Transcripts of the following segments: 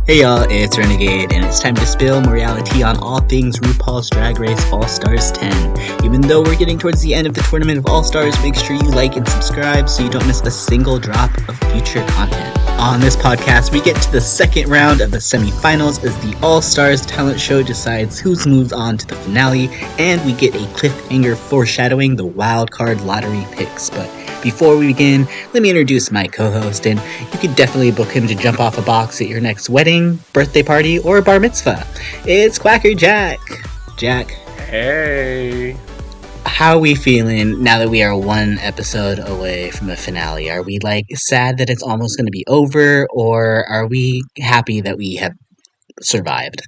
Hey y'all, it's Renegade, and it's time to spill more Reali-Tea on all things RuPaul's Drag Race All-Stars 10. Even though we're getting towards the end of the Tournament of All-Stars, make sure you like and subscribe so you don't miss a single drop of future content. On this podcast, we get to the second round of the semifinals as the All-Stars talent show decides who's moved on to the finale, and we get a cliffhanger foreshadowing the Wildcard lottery picks. But before we begin, let me introduce my co-host, and you could definitely book him to jump off a box at your next wedding, birthday party, or bar mitzvah. It's Quacker Jack. Jack. Hey. How are we feeling now that we are one episode away from the finale? Are we sad that it's almost going to be over, or are we happy that we have survived?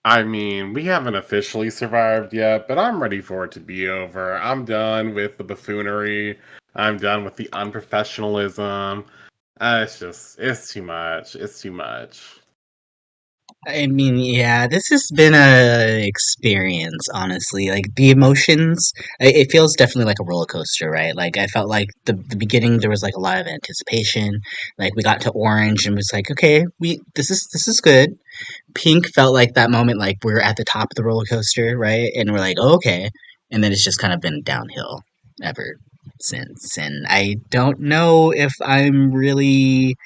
I mean, we haven't officially survived yet, but I'm ready for it to be over. I'm done with the buffoonery. I'm done with the unprofessionalism. It's too much. It's too much. I mean, yeah, this has been a experience, honestly. Like, the emotions, it feels definitely like a roller coaster, right? Like, I felt like the beginning, there was, like, a lot of anticipation. Like, we got to orange and was like, okay, this is good. Pink felt like that moment, like, we were at the top of the roller coaster, right? And we're like, oh, okay. And then it's just kind of been downhill ever since. And I don't know if I'm really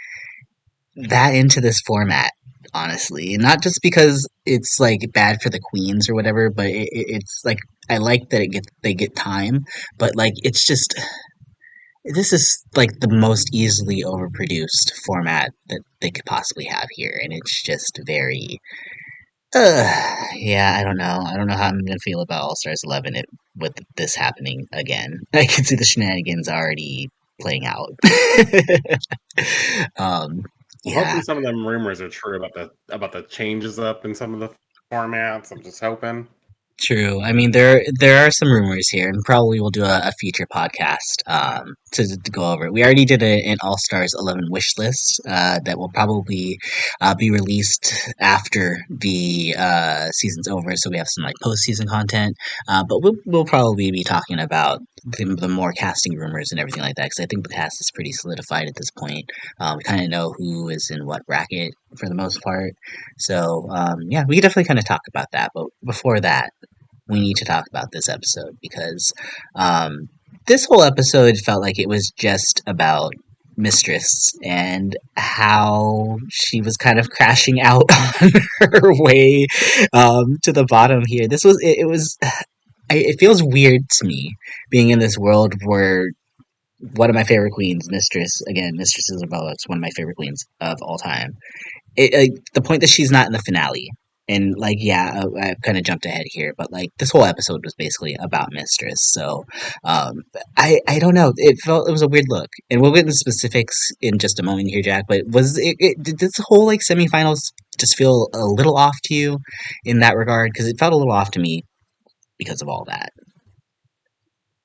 that into this format, honestly. Not just because it's like bad for the queens or whatever, but it's like I like that they get time, but like it's just this is like the most easily overproduced format that they could possibly have here, and it's just very yeah, I don't know. I don't know how I'm gonna feel about All Stars 11 with this happening again. I can see the shenanigans already playing out. um, Well, yeah. hopefully some of them rumors are true about the changes up in some of the formats. I'm just hoping. True. I mean, there are some rumors here, and probably we'll do a future podcast to go over it. We already did an All Stars 11 wish list that will probably be released after the season's over, so we have some like postseason content. But we'll probably be talking about the more casting rumors and everything like that, because I think the cast is pretty solidified at this point. We kind of know who is in what bracket for the most part. So yeah, we can definitely kind of talk about that. But before that, we need to talk about this episode because this whole episode felt like it was just about Mistress and how she was kind of crashing out on her way to the bottom here. It was it feels weird to me being in this world where one of my favorite queens, Mistress Isabella, is one of my favorite queens of all time. The point that she's not in the finale, and like, yeah, I kind of jumped ahead here, but like this whole episode was basically about Mistress. So, I don't know. It was a weird look, and we'll get into specifics in just a moment here, Jack. But did this whole like semifinals just feel a little off to you in that regard? Because it felt a little off to me because of all that.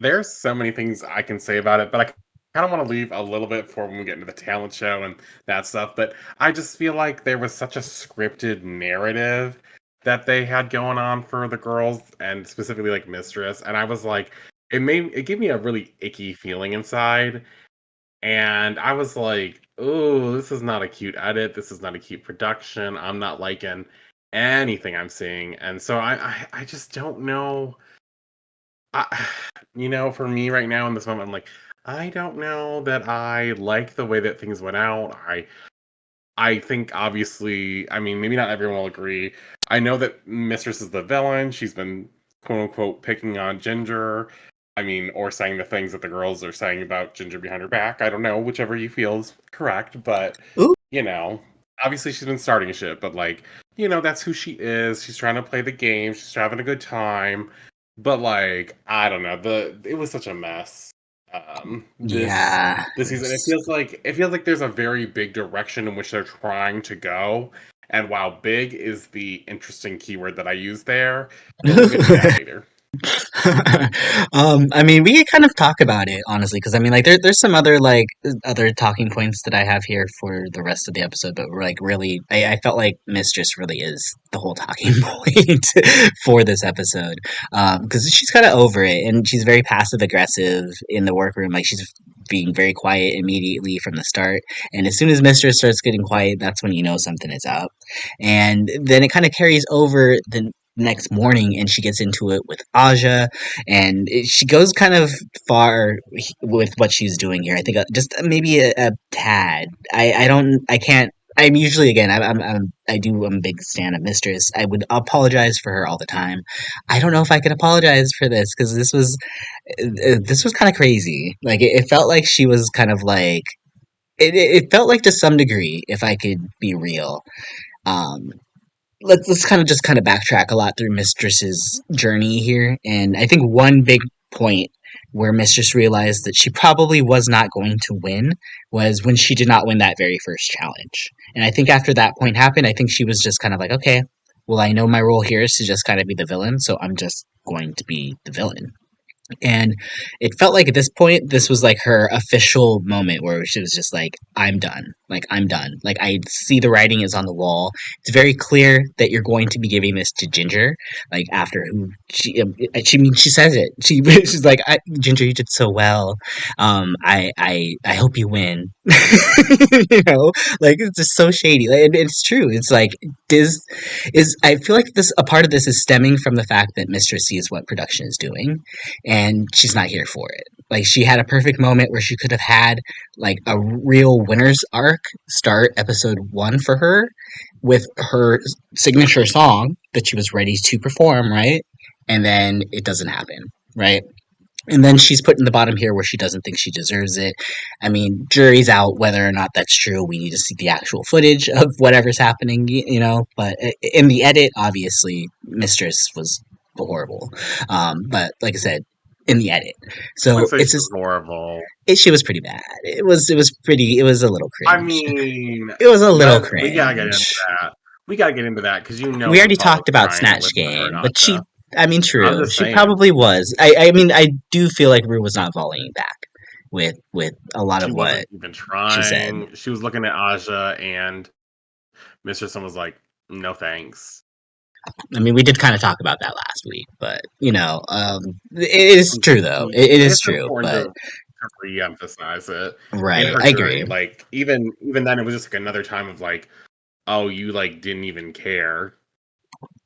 There's so many things I can say about it, but I kind of want to leave a little bit for when we get into the talent show and that stuff. But I just feel like there was such a scripted narrative that they had going on for the girls, and specifically like Mistress. And I was like, it gave me a really icky feeling inside. And I was like, oh, this is not a cute edit. This is not a cute production. I'm not liking anything I'm seeing. And so I just don't know. I, for me right now in this moment, I'm like, I don't know that I like the way that things went out. I think obviously, I mean, maybe not everyone will agree. I know that Mistress is the villain. She's been quote unquote picking on Ginger. I mean, or saying the things that the girls are saying about Ginger behind her back. I don't know, whichever you feel is correct, but Ooh. you know, obviously she's been starting shit, but like, that's who she is. She's trying to play the game. She's having a good time. But like, I don't know. It was such a mess. Yeah. This season, it feels like there's a very big direction in which they're trying to go. And while big is the interesting keyword that I use there, but we'll get to that later. I mean, we could kind of talk about it honestly, because I mean, like, there's some other talking points that I have here for the rest of the episode, but like, really, I felt like Mistress really is the whole talking point for this episode, because she's kind of over it, and she's very passive aggressive in the workroom. Like, she's being very quiet immediately from the start. And as soon as Mistress starts getting quiet, that's when you know something is up. And then it kind of carries over the next morning, and she gets into it with Aja, and she goes kind of far with what she's doing here. I think just maybe a tad. I don't. I can't. I'm usually again. I'm a big stan of Mistress. I would apologize for her all the time. I don't know if I could apologize for this because this was kind of crazy. Like it felt like she was kind of like it felt like to some degree, if I could be real. Um, let's kind of backtrack a lot through Mistress's journey here, and I think one big point where Mistress realized that she probably was not going to win was when she did not win that very first challenge. And I think after that point happened, I think she was just kind of like, okay, well, I know my role here is to just kind of be the villain, so I'm just going to be the villain. And it felt like at this point, this was like her official moment where she was just like, I'm done. Like, I'm done. Like, I see the writing is on the wall. It's very clear that you're going to be giving this to Ginger. Like, after who she says it. She's like, Ginger, you did so well. I hope you win. You know, like, it's just so shady. Like, and it's true. It's like, this I feel like this, a part of this is stemming from the fact that Mistress sees what production is doing and she's not here for it. Like she had a perfect moment where she could have had like a real winner's arc start episode 1 for her with her signature song that she was ready to perform, right? And then it doesn't happen, right? And then she's put in the bottom here where she doesn't think she deserves it. I mean, jury's out whether or not that's true. We need to see the actual footage of whatever's happening, you know. But in the edit, obviously, Mistress was horrible. But like I said, in the edit, I wouldn't so say it's she was just horrible. she was pretty bad. It was pretty. It was a little I cringe. mean, It was a little we gotta get into cringe. that. We gotta get into that because you know We the already talked public's about trying to Snatch listen to her Game, and but Asha. I mean, I'm true, just she saying, probably was. I mean, I do feel like Rue was not volleying back with a lot of she what wasn't even she said. trying. She was looking at Aja and Mistress and was like, "No thanks." I mean, we did kind of talk about that last week, but you know, it is true though. It is It's true, important but to re-emphasize it in right, her I agree. journey. Like even then, it was just like another time of like, oh, you like didn't even care.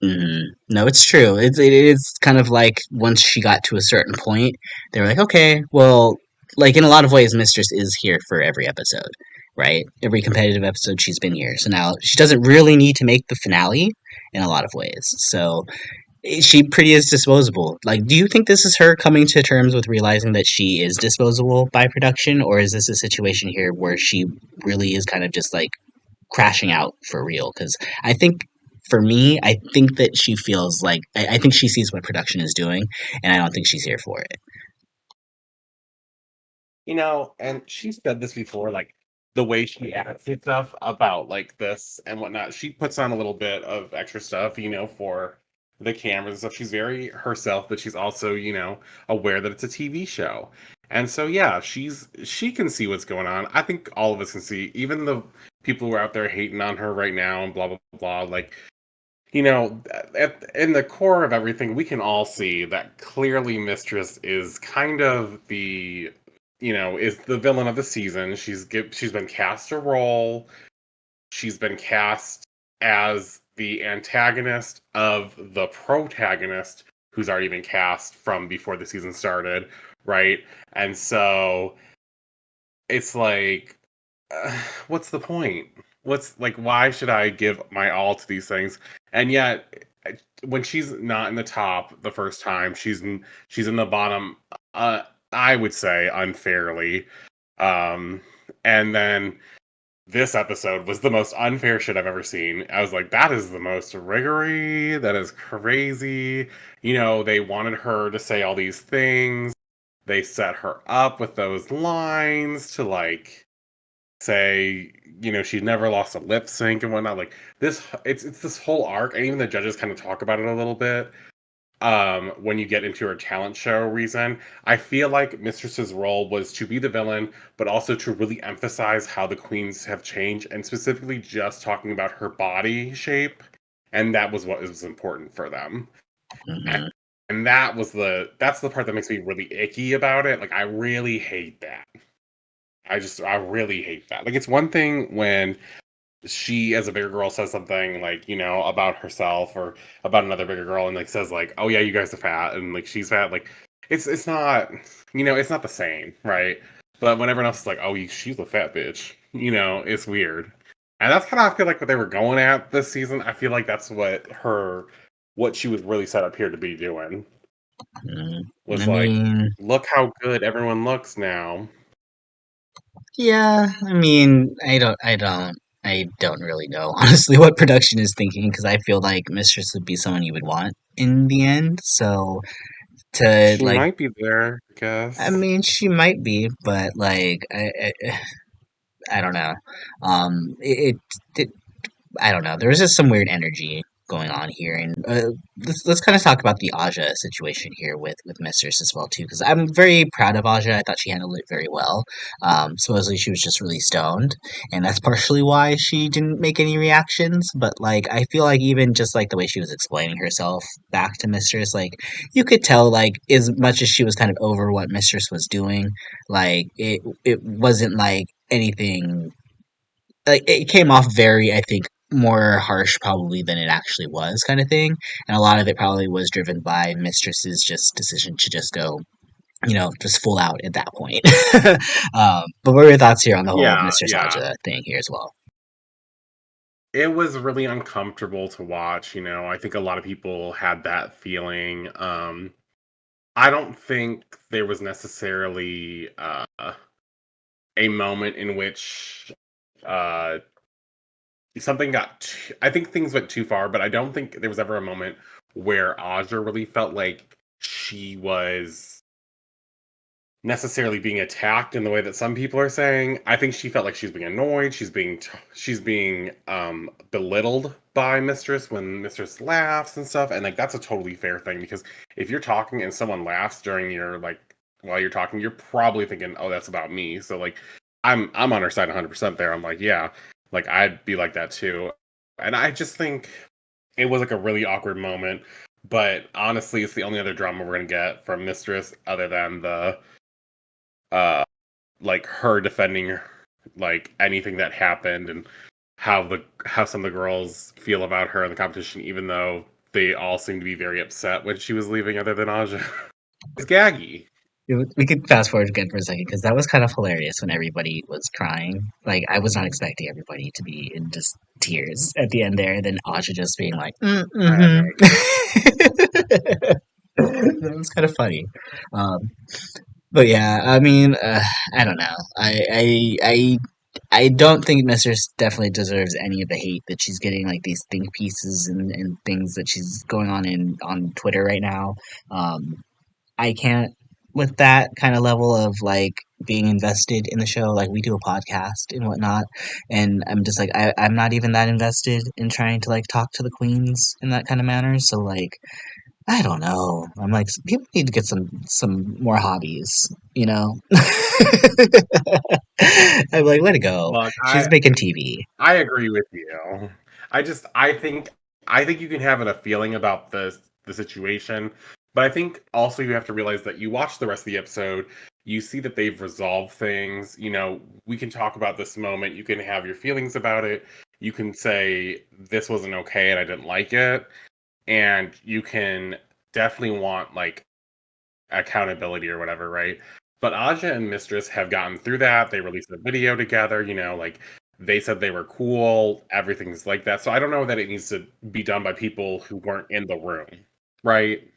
No, it's true. It is kind of like once she got to a certain point, they were like, okay, well, like in a lot of ways, Mistress is here for every episode, right? Every competitive episode, she's been here. So now she doesn't really need to make the finale in a lot of ways. So she pretty is disposable. Like, do you think this is her coming to terms with realizing that she is disposable by production, or is this a situation here where she really is kind of just like crashing out for real? Because I think for me, I think that she feels like I think she sees what production is doing, and I don't think she's here for it. And she said this before, like the way she acts and stuff about like this and whatnot. She puts on a little bit of extra stuff, for the cameras and stuff. She's very herself, but she's also, aware that it's a TV show. And so yeah, she can see what's going on. I think all of us can see, even the people who are out there hating on her right now and blah blah blah. Like, in the core of everything, we can all see that clearly Mistress is kind of is the villain of the season. She's been cast a role. She's been cast as the antagonist of the protagonist, who's already been cast from before the season started, right? And so it's like, what's the point? What's like, why should I give my all to these things? And yet, when she's not in the top the first time, she's in the bottom. I would say unfairly. Um, and then this episode was the most unfair shit I've ever seen. I was like, that is the most riggery. That is crazy. They wanted her to say all these things. They set her up with those lines to like say, she's never lost a lip sync and whatnot. Like it's this whole arc, and even the judges kind of talk about it a little bit. When you get into her talent show reason, I feel like Mistress's role was to be the villain, but also to really emphasize how the queens have changed, and specifically just talking about her body shape, and that was what was important for them. Hmm. And that's the part that makes me really icky about it. Like I really hate that. I really hate that. Like, it's one thing when she, as a bigger girl, says something like, about herself or about another bigger girl, and like says like, "Oh yeah, you guys are fat," and like she's fat. Like, it's not, it's not the same, right? But when everyone else is like, "Oh, she's a fat bitch," it's weird. And that's kind of, I feel like, what they were going at this season. I feel like that's what she was really set up here to be doing, Mm, I was like, mean, look how good everyone looks now. yeah, I don't really know honestly what production is thinking because I feel like Mistress would be someone you would want in the end. So to She like, might be there, I I guess. mean, she might be, but like, I don't know. It I don't know. There was just some weird energy going on here, and let's kind of talk about the Aja situation here with Mistress as well too, because I'm very proud of Aja. I thought she handled it very well. Supposedly she was just really stoned, and that's partially why she didn't make any reactions. But like, I feel like even just like the way she was explaining herself back to Mistress, like you could tell like as much as she was kind of over what Mistress was doing, like it wasn't like anything like it came off very, I think, more harsh probably than it actually was, kind of thing. And a lot of it probably was driven by Mistress's just decision to just go, just full out at that point. But what are your thoughts here on the whole Yeah, Mistress yeah. Aja thing here as well? It was really uncomfortable to watch. I think a lot of people had that feeling. I don't think there was necessarily a moment in which uh, something I think things went too far, but I don't think there was ever a moment where Aja really felt like she was necessarily being attacked in the way that some people are saying. I think she felt like she's being annoyed. She's being belittled by Mistress when Mistress laughs and stuff. And like, that's a totally fair thing, because if you're talking and someone laughs during your like while you're talking, you're probably thinking, "Oh, that's about me." So like, I'm on her side 100% there. I'm like, yeah, like I'd be like that too. And I just think it was like a really awkward moment. But honestly, it's the only other drama we're gonna get from Mistress other than the uh like her defending like anything that happened, and how some of the girls feel about her in the competition, even though they all seem to be very upset when she was leaving, other than Aja. It's gaggy. We could fast forward again for a second because that was kind of hilarious when everybody was crying. Like I was not expecting everybody to be in just tears at the end there, and then Aja just being like, I had no mm-hmm. idea. That was kind of funny. Um, But yeah, I mean, I don't know. I don't think Mistress definitely deserves any of the hate that she's getting, like these think pieces and things that she's going on Twitter right now. Um, I can't with that kind of level of like being invested in the show. Like we do a podcast and whatnot, and I'm just like I'm not even that invested in trying to like talk to the queens in that kind of manner. So like I don't know. I'm like, people need to get some more hobbies, you know? I'm like, let it go. Look, She's making TV. I agree with you. I think you can have a feeling about the situation, but I think also you have to realize that you watch the rest of the episode, you see that they've resolved things. We can talk about this moment, you can have your feelings about it, you can say this wasn't okay and I didn't like it, and you can definitely want like accountability or whatever, right? But Aja and Mistress have gotten through that. They released a video together, like they said they were cool, everything's like that. So I don't know that it needs to be done by people who weren't in the room, right?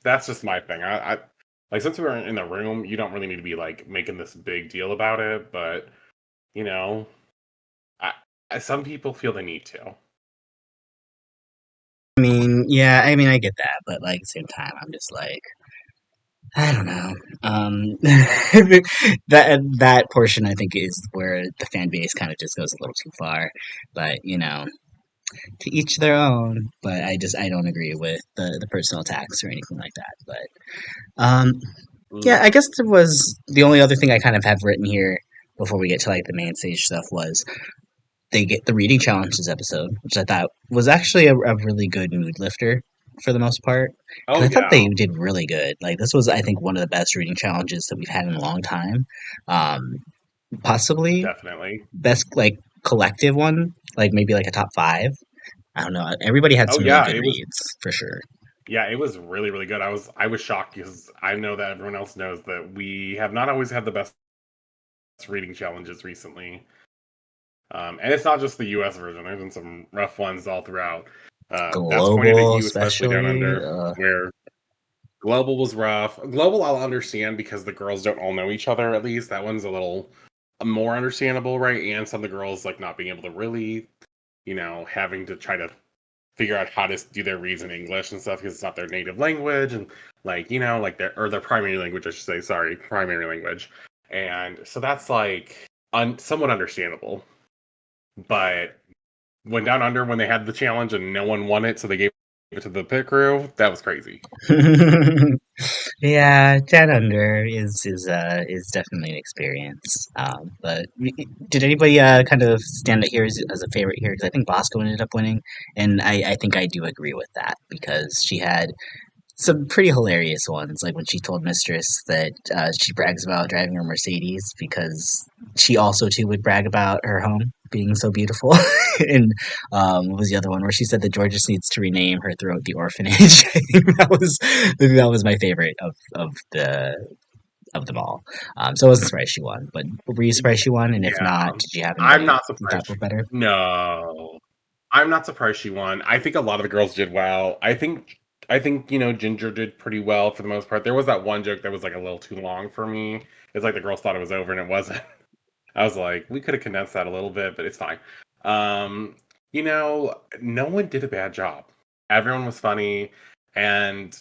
That's just my thing. I like, since we weren't in the room, you don't really need to be like making this big deal about it, but you know, I, some people feel the need to. I mean, yeah, I mean, I get that, but like at the same time, I'm just like, I don't know. That portion, I think, is where the fan base kind of just goes a little too far. But to each their own. But I don't agree with the personal attacks or anything like that. But yeah, Mm, I guess there was the only other thing I kind of have written here before we get to like the main stage stuff was they get the reading challenges episode, which I thought was actually a really good mood lifter. for the most part. Oh Because I thought they yeah, did really good. Like this was, I think, one of the best reading challenges that we've had in a long time. Um, Possibly definitely. best like collective one, like maybe like a top five. I don't know. Everybody had Oh some really yeah, good it was. reads for sure. Yeah, it was really really good. I was shocked because I know that everyone else knows that we have not always had the best reading challenges recently. And it's not just the U.S. version. There's been some rough ones all throughout. That's pointed at Global, you, especially down especially. under, where Global was rough. Global, I'll understand because the girls don't all know each other. At least that one's a little more understandable, right? And some of the girls like not being able to really, having to try to figure out how to do their reads in English and stuff because it's not their native language and like their primary language, I should say. Sorry, primary language. And so that's like somewhat understandable. But when Down Under, when they had the challenge and no one won it, so they gave it to the pit crew, that was crazy. Yeah, Down Under is definitely an experience. But did anybody kind of stand out here as a favorite here? Because I think Bosco ended up winning, and I think I do agree with that because she had some pretty hilarious ones, like when she told Mistress that she brags about driving her Mercedes because she also too would brag about her home being so beautiful. And what was the other one where she said that Georgia needs to rename her throughout the orphanage? I think that was my favorite of them all. So I wasn't surprised she won, but were you surprised she won? And if Yeah, not, did you have I'm anybody not you thought surprised. were better? No, I'm not surprised she won. I think a lot of the girls did well. I think Ginger did pretty well for the most part. There was that one joke that was like a little too long for me. It's like the girls thought it was over and it wasn't. I was like, we could have condensed that a little bit, but it's fine. Um, no one did a bad job. Everyone was funny, and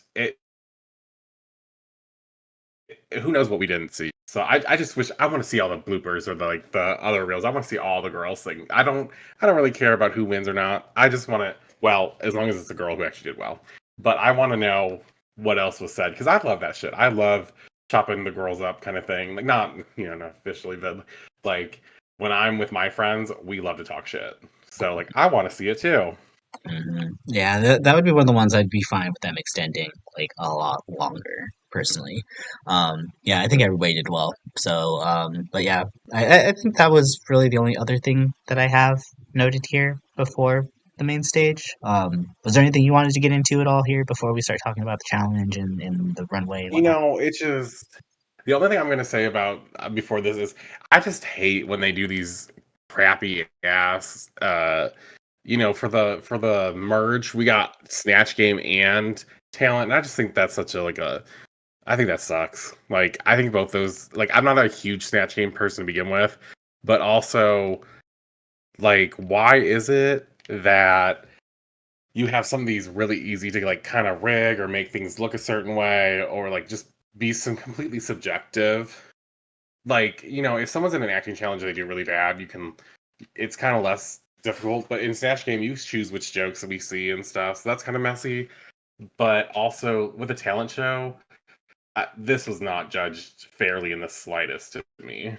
who knows what we didn't see. So I just wish I want to see all the bloopers or the other reels. I want to see all the girls sing. I don't really care about who wins or not. I just want to as long as it's a girl who actually did well. But I want to know what else was said because I love that shit. I love chopping the girls up kind of thing. Like not officially, but like when I'm with my friends, we love to talk shit. So like I want to see it too. Yeah, that would be one of the ones I'd be fine with them extending like a lot longer, personally. Yeah, I think everybody did well. So, but yeah, I think that was really the only other thing that I have noted here before the main stage. Was there anything you wanted to get into at all here before we start talking about the challenge and the runway and whatnot? It's just the only thing I'm gonna say about before this is I just hate when they do these crappy ass. For the merge, we got Snatch Game and Talent, and I just think that's such a like a. I think that sucks. Like I think both those. Like I'm not a huge Snatch Game person to begin with, but also like why is it that you have some of these really easy to like kind of rig or make things look a certain way or like just be some completely subjective. Like, if someone's in an acting challenge and they do really bad, it's kind of less difficult. But in Snatch Game, you choose which jokes that we see and stuff. So that's kind of messy. But also with a talent show, this was not judged fairly in the slightest to me.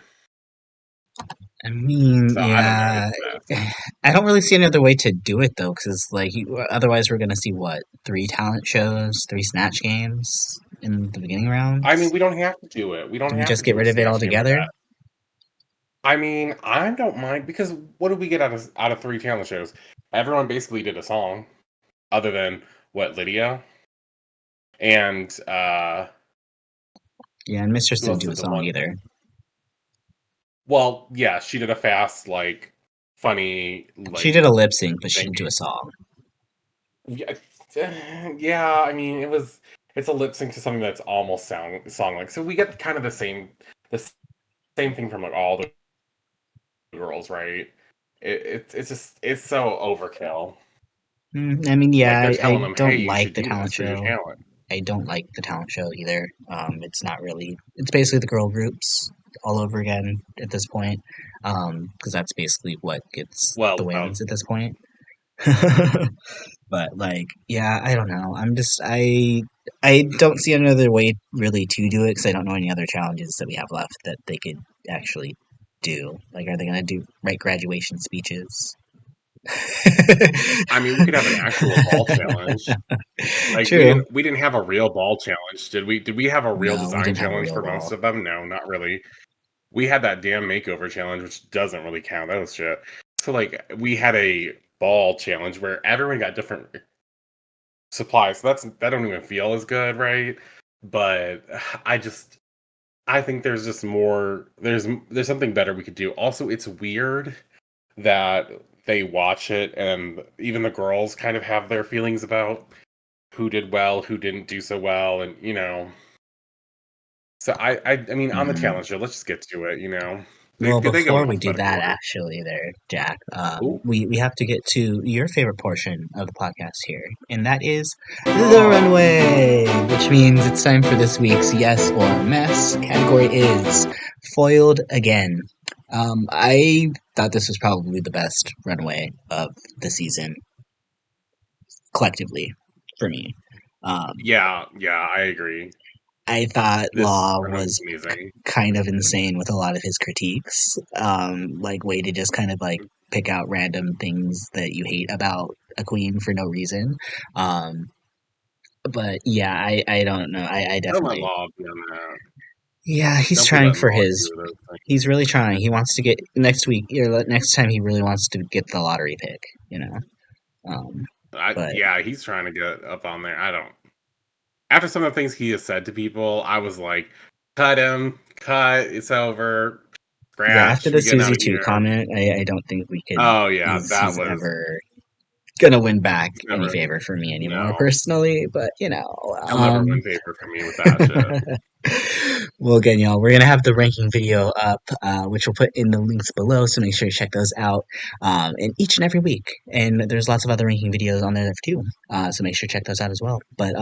I mean, So I don't know. yeah, It's a mess. I don't really see another way to do it though, because like otherwise we're gonna see what, three talent shows, three snatch games in the beginning I mean, rounds. we don't have to do it. We don't Do we have just to get do a rid of it Snatch Game for altogether? that. I mean, I don't mind because what did we get out of three talent shows? Everyone basically did a song, other than what Lydia and Yeah, and Mistress who didn't else do a did the song one? either. Well, yeah, she did a fast, like funny, She like did a lip sync, but she didn't do a thingy. song. Yeah, yeah. I mean, it's a lip sync to something that's almost song like. So we get kind of the same thing from like all the girls, right? It's just it's so overkill. I mean, yeah, Like they're I telling them, hey, don't you like should the do this talent for your show. talent. I don't like the talent show either. It's not really. It's basically the girl groups all over again at this point, because that's basically what gets Well, the without wins at this point. But like, yeah, I don't know. I don't see another way really to do it because I don't know any other challenges that we have left that they could actually do. Like, are they gonna do write graduation speeches? I mean, we could have an actual ball challenge. Like, True. we didn't have a real ball challenge, did we? Did we have a real No, we design didn't have a challenge real for most ball. of them? No, not really. We had that damn makeover challenge, which doesn't really count. That was shit. So, like, we had a ball challenge where everyone got different supplies. So that don't even feel as good, right? But I just I think there's just more. There's something better we could do. Also, it's weird that they watch it and even the girls kind of have their feelings about who did well, who didn't do so well, and So I mean, on the Mhm. talent show, let's just get to it. Well, They go before in we do alphabetical that, order. actually, there, Jack, Oh, we have to get to your favorite portion of the podcast here, and that is the oh, runway, which means it's time for this week's Yes or Mess. Category is foiled again. I thought this was probably the best runway of the season, collectively, for me. Um, yeah, yeah, I agree. I thought This Law runway was was amazing. kind of insane with a lot of his critiques. Like way to just kind of like pick out random things that you hate about a queen for no reason. Um, but yeah, I don't know. I Don't let definitely law be on that. yeah, he's Don't be trying letting for law his. do those things. He's really trying. He wants to get next week or next time. He really wants to get the lottery pick. Um, but Yeah, he's trying to get up on there. I don't. After some of the things he has said to people, I was like, cut him, cut. It's over. yeah, after Scratch. the We getting Susie out of two here. comment, I don't think we could. Oh yeah, that He's was ever gonna win back any never. favor for me anymore No, personally, but he'll never win favor for me with that shit. well again y'all, we're gonna have the ranking video up, which we'll put in the links below, so make sure you check those out, and each and every week, and there's lots of other ranking videos on there too, so make sure you check those out as well. But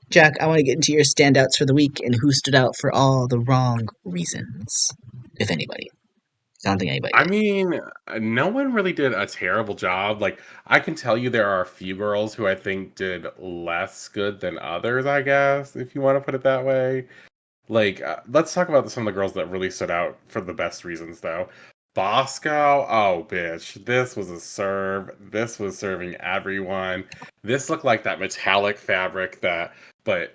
Jack, I want to get into your standouts for the week and who stood out for all the wrong reasons, if anybody. I don't think anybody I did. mean, no one really did a terrible job. Like, I can tell you there are a few girls who I think did less good than others, I guess, if you want to put it that way. Like, let's talk about some of the girls that really stood out for the best reasons, though. Bosco, oh, bitch. This was a serve. This was serving everyone. This looked like that metallic fabric but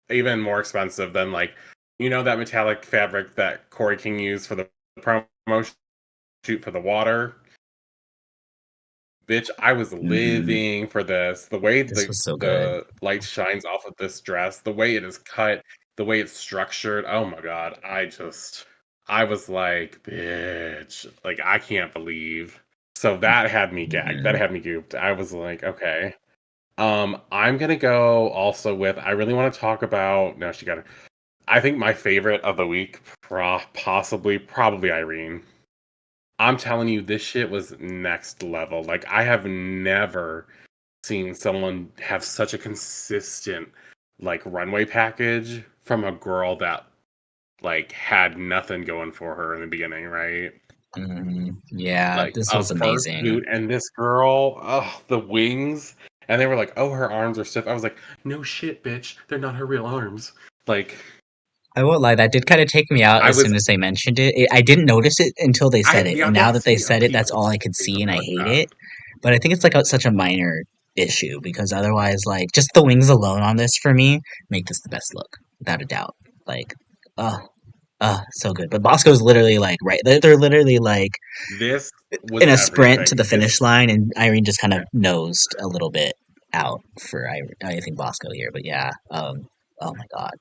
even more expensive than, like, that metallic fabric that Corey King used for the promo shoot for the water. Bitch, I was Hmm. living for this. The way This the was so good. the light shines off of this dress, the way it is cut, the way it's structured. Oh my god, I was like, bitch, like I can't believe. So that had me gagged. That Hmm. had me gooped. I was like, okay. I'm gonna go also with. I really want to talk about. No, she got it. I think my favorite of the week, probably Irene. I'm telling you, this shit was next level. Like, I have never seen someone have such a consistent, like, runway package from a girl that, like, had nothing going for her in the beginning, right? Hmm. Yeah, Like, this a was fursuit, amazing. and this girl, oh, the wings. And they were like, oh, her arms are stiff. I was like, no shit, bitch. They're not her real arms. Like, I won't lie, that did kind of take me out I as was, soon as they mentioned it. I didn't notice it until they I said had it, the and now that they audacity said of it, that's people all to I could say see, and something I like hate that. it. But I think it's like such a minor issue because otherwise, like, just the wings alone on this for me make this the best look, without a doubt. Like, oh, so good. But Bosco's literally like right, they're literally like This was in a sprint to the everything. finish line, and Irene just kind of nosed a little bit out for I think Bosco here. But yeah, oh my god,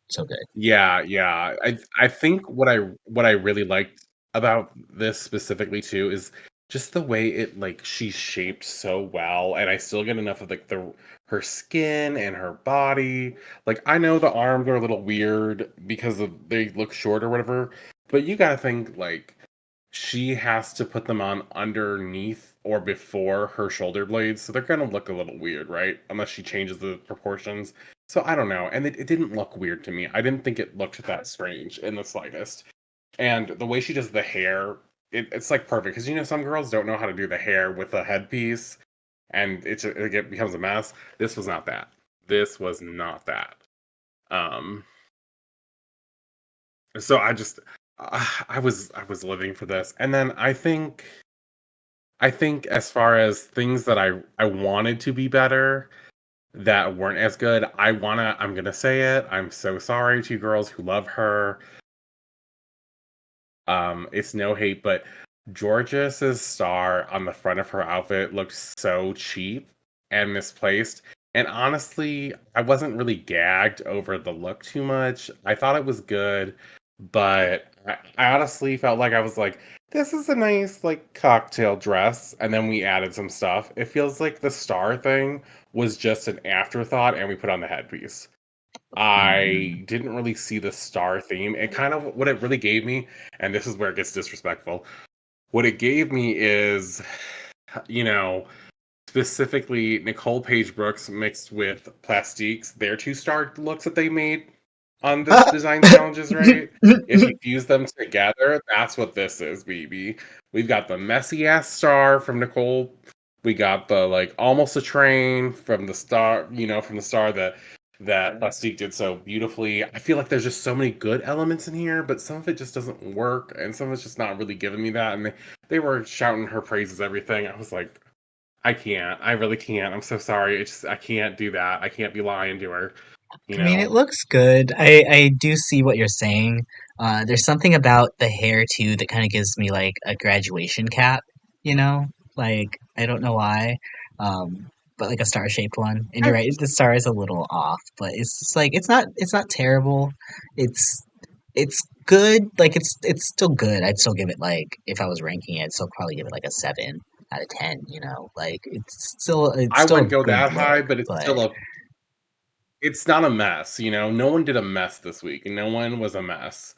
so good. Yeah, yeah. I think what I really liked about this specifically too is just the way it like she's shaped so well, and I still get enough of like the her skin and her body. Like I know the arms are a little weird because they look short or whatever, but you gotta think like she has to put them on underneath or before her shoulder blades, so they're gonna look a little weird, right? Unless she changes the proportions. So I don't know, and it didn't look weird to me. I didn't think it looked that strange in the slightest. And the way she does the hair, it's like perfect because some girls don't know how to do the hair with a headpiece, and becomes a mess. This was not that. This was not that. Um, so I just I was living for this, and then I think I think as far as things that I wanted to be better that weren't as good, I'm gonna say it. I'm so sorry to you girls who love her. It's no hate, but George's star on the front of her outfit looked so cheap and misplaced. And honestly, I wasn't really gagged over the look too much. I thought it was good, but I honestly felt like I was like, this is a nice like cocktail dress, and then we added some stuff. It feels like the star thing was just an afterthought, and we put on the headpiece. Mhm. I didn't really see the star theme. It kind of what it really gave me, and this is where it gets disrespectful. What it gave me is, you know, specifically Nicole Page Brooks mixed with Plastique's their two-star looks that they made on the design challenges, right? If you fuse them together, that's what this is, baby. We've got the messy ass star from Nicole. We got the like almost a train from the star, from the star that Plastique did so beautifully. I feel like there's just so many good elements in here, but some of it just doesn't work, and some of it's just not really giving me that. And they were shouting her praises, everything. I was like, I can't. I really can't. I'm so sorry. I can't do that. I can't be lying to her. You I mean, it know. looks good. I do see what you're saying. There's something about the hair too that kind of gives me like a graduation cap, you know? Like, I don't know why. Um, but like a star-shaped one. And I you're right, the star is a little off, but it's just like it's not terrible. It's it's good. Like it's still good. I'd still give it like if I was ranking it, I'd still probably give it like a 7 out of 10, you know? Like it's I still wouldn't a go good that high, look, but but it's not a mess. No one did a mess this week, and no one was a mess.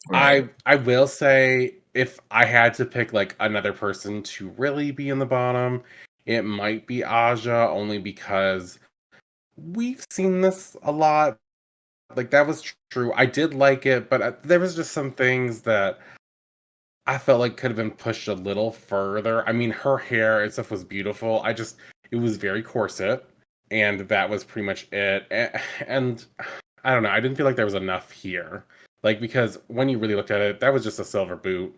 right. I will say if I had to pick like another person to really be in the bottom, it might be Aja, only because we've seen this a lot. Like that was true. I did like it, but there was just some things that I felt like could have been pushed a little further. I mean, her hair and stuff was beautiful. It was very corset, and that was pretty much it. And I don't know. I didn't feel like there was enough here. Like, because when you really looked at it, that was just a silver boot,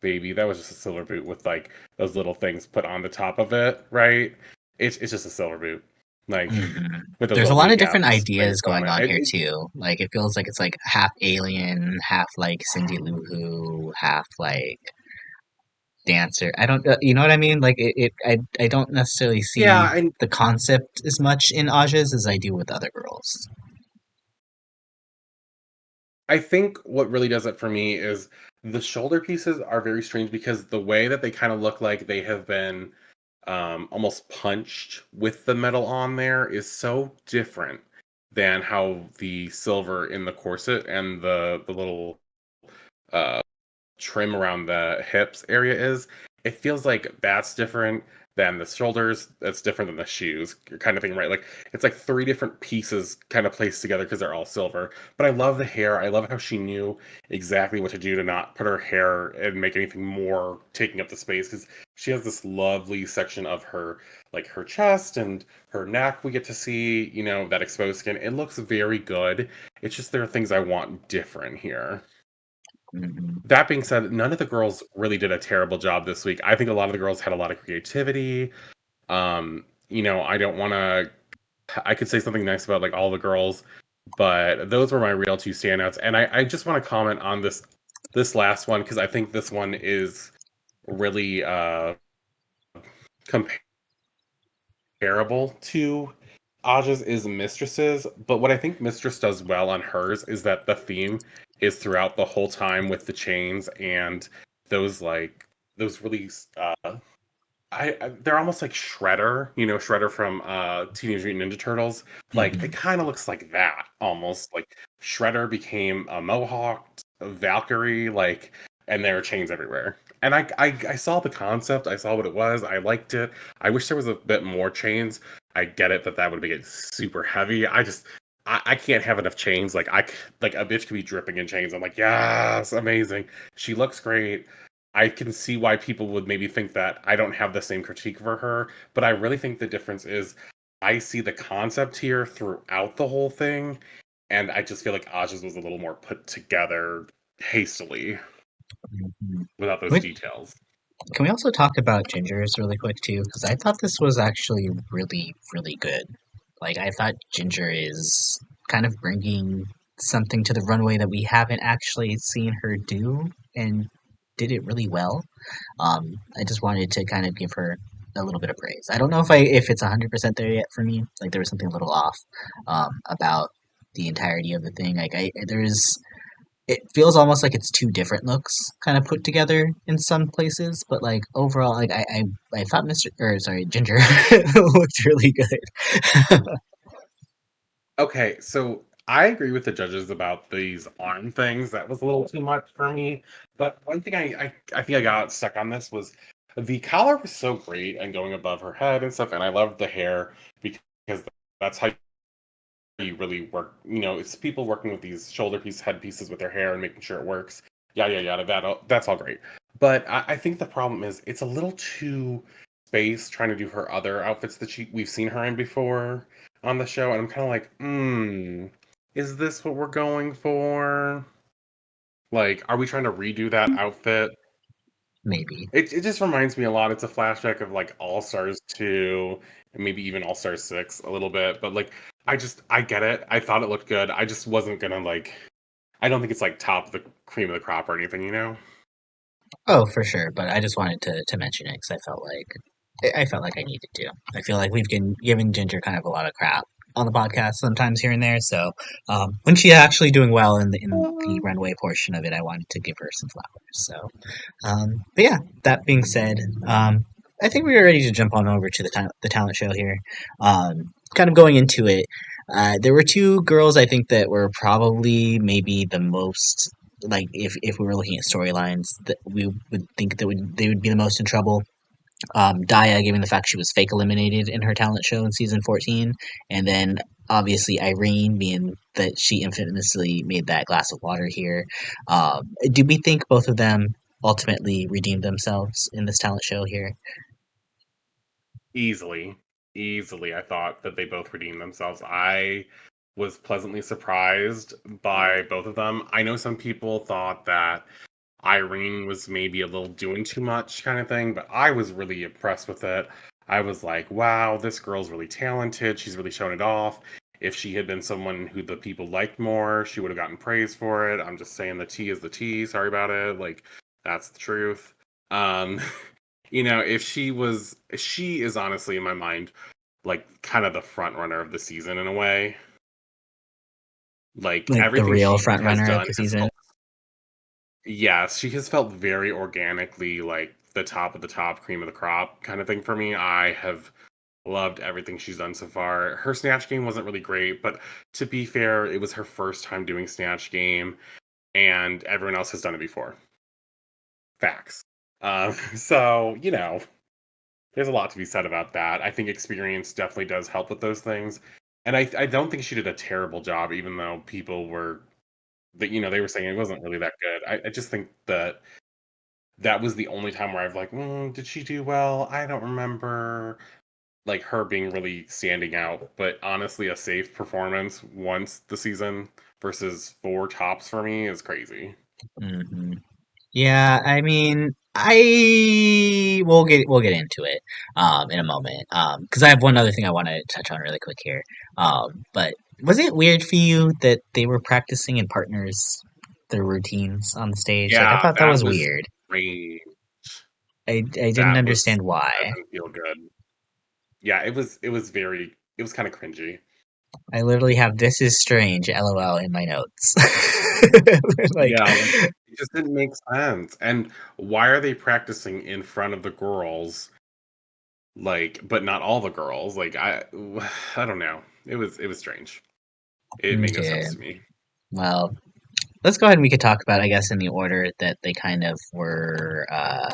baby. That was just a silver boot with like those little things put on the top of it, right? It's just a silver boot, like Mhm. with those There's a little lot of different kneecaps things ideas on going it. on here too. Like it feels like it's like half alien, half like Cindy Lou Who, half like dancer. I don't, you know what I mean? Like I don't necessarily see Yeah, and the concept as much in Aja's as I do with other girls. I think what really does it for me is the shoulder pieces are very strange because the way that they kind of look like they have been almost punched with the metal on there is so different than how the silver in the corset and the little uh, trim around the hips area is. It feels like that's different than the shoulders. That's different than the shoes, kind of thing, right? Like it's like three different pieces kind of placed together because they're all silver. But I love the hair. I love how she knew exactly what to do to not put her hair and make anything more taking up the space because she has this lovely section of her, like her chest and her neck. We get to see, that exposed skin. It looks very good. It's just there are things I want different here. Mhm. That being said, none of the girls really did a terrible job this week. I think a lot of the girls had a lot of creativity. I don't want to. I could say something nice about like all the girls, but those were my real two standouts. And I just want to comment on this last one because I think this one is really comparable to Aja's is Mistress's. But what I think Mistress does well on hers is that the theme is throughout the whole time with the chains and those like those really they're almost like Shredder, Shredder from Teenage Mutant Ninja Turtles. Like it Mhm. kind of looks like that almost. Like Shredder became a Mohawk, a Valkyrie, like, and there are chains everywhere. And I saw the concept. I saw what it was. I liked it. I wish there was a bit more chains. I get it that would make it super heavy. I can't have enough chains. Like a bitch could be dripping in chains. I'm like, yes, amazing. She looks great. I can see why people would maybe think that I don't have the same critique for her, but I really think the difference is I see the concept here throughout the whole thing, and I just feel like Aja's was a little more put together hastily Mhm. without those Which details. Can we also talk about Gingers really quick too? Because I thought this was actually really, really good. Like, I thought Ginger is kind of bringing something to the runway that we haven't actually seen her do, and did it really well. I just wanted to kind of give her a little bit of praise. I don't know if it's 100% there yet for me. Like, there was something a little off about the entirety of the thing. Like, there's it feels almost like it's two different looks kind of put together in some places, but like overall, like I thought Mr. or sorry, Ginger looked really good. Okay, so I agree with the judges about these arm things. That was a little too much for me. But one thing I think I got stuck on this was the collar was so great and going above her head and stuff, and I loved the hair because that's how you really work. You know, it's people working with these shoulder piece, head pieces with their hair and making sure it works. Yada yada yada. That's all great. But I think the problem is it's a little too space trying to do her other outfits that we've seen her in before on the show, and I'm kind of like, is this what we're going for? Like, are we trying to redo that outfit? Maybe. It just reminds me a lot. It's a flashback of like All Stars 2 and maybe even All Stars 6 a little bit. But like I get it. I thought it looked good. I just wasn't gonna like I don't think it's like top of the cream of the crop or anything, you know? Oh, for sure. But I just wanted to mention it because I felt like I needed to. I feel like we've given Ginger kind of a lot of crap on the podcast sometimes here and there. So when she's actually doing well in the runway portion of it, I wanted to give her some flowers. So but yeah, that being said, I think we are ready to jump on over to the talent show here. Kind of going into it, there were two girls I think that were probably maybe the most like if we were looking at storylines that we would think that they would be the most in trouble. Daya, given the fact she was fake eliminated in her talent show in season 14, and then obviously Irene, being that she infamously made that glass of water here. Do we think both of them ultimately redeemed themselves in this talent show here? Easily. Easily, I thought that they both redeemed themselves. I was pleasantly surprised by both of them. I know some people thought that Irene was maybe a little doing too much kind of thing, but I was really impressed with it. I was like, wow, this girl's really talented. She's really shown it off. If she had been someone who the people liked more, she would have gotten praise for it. I'm just saying the tea is the tea. Sorry about it. Like, that's the truth. Um, if she is honestly in my mind, like kind of the front runner of the season in a way. Like Like the everything real she front has runner of done the has season? felt. Yes, she has felt very organically like the top of the top, cream of the crop kind of thing for me. I have loved everything she's done so far. Her Snatch game wasn't really great, but to be fair, it was her first time doing Snatch game, and everyone else has done it before. Facts. So, there's a lot to be said about that. I think experience definitely does help with those things. And I don't think she did a terrible job, even though people were that they were saying it wasn't really that good. I just think that was the only time where I've like, did she do well? I don't remember like her being really standing out. But honestly, a safe performance once the season versus four tops for me is crazy. Hmm. Yeah, I mean, I we'll get into it in a moment. Because I have one other thing I want to touch on really quick here. But was it weird for you that they were practicing in partners their routines on the stage? Like I Yeah, thought that that was was weird. strange. I didn't That was understand why. that didn't feel good. Yeah, it was kind of cringy. I literally have "This is strange" LOL in my notes. Like, Yeah, like it just didn't make sense. And why are they practicing in front of the girls, like, but not all the girls? Like, I don't know. It was strange. It made no okay, sense to me. well, let's go ahead and we could talk about, I guess, in the order that they kind of were, I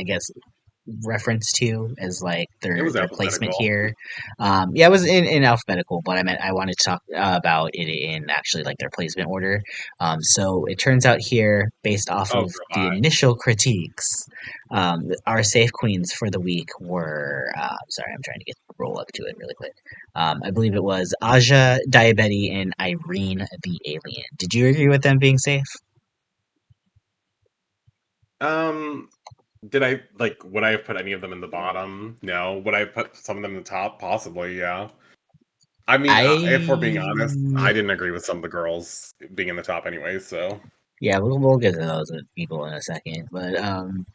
guess, reference to as like It their was their placement alphabetical. here. Yeah, it was in alphabetical, but I wanted to talk about it in actually like their placement order. So it turns out here, based off Oh, of girl, the bye. initial critiques, our safe queens for the week were. Sorry, I'm trying to roll up to it really quick. I believe it was Aja, Diabetti, and Irene the Alien. Did you agree with them being safe? Um, did I like? Would I have put any of them in the bottom? No. Would I have put some of them in the top? Possibly, yeah. I mean, if we're being honest, I I didn't agree with some of the girls being in the top anyway. So Yeah, we'll get to those people in a second, but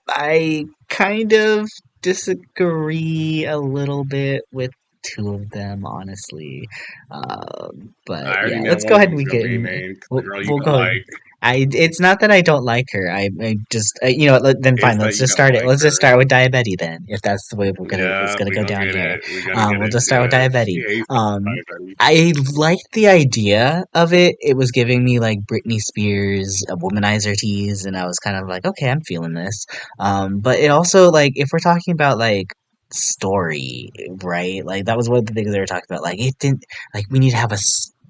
I kind of disagree a little bit with two of them, honestly. But I already yeah, know let's one go of ahead them and is we going to get be in. named because the girl you We'll don't go. like It's not that I don't like her. I just you know what, then is fine. that Let's you just don't start it. like Let's just her. start with Diabetes then, if that's the way it's Yeah, gonna we go gonna down get here. it. We're gonna get We'll just start with into it. She Diabetes. hates Um, diabetes. I liked the idea of it. It was giving me like Britney Spears, a womanizer tease, and I was kind of like, okay, I'm feeling this. But it also like if we're talking about like story, right? Like that was one of the things they were talking about. Like it didn't like we need to have a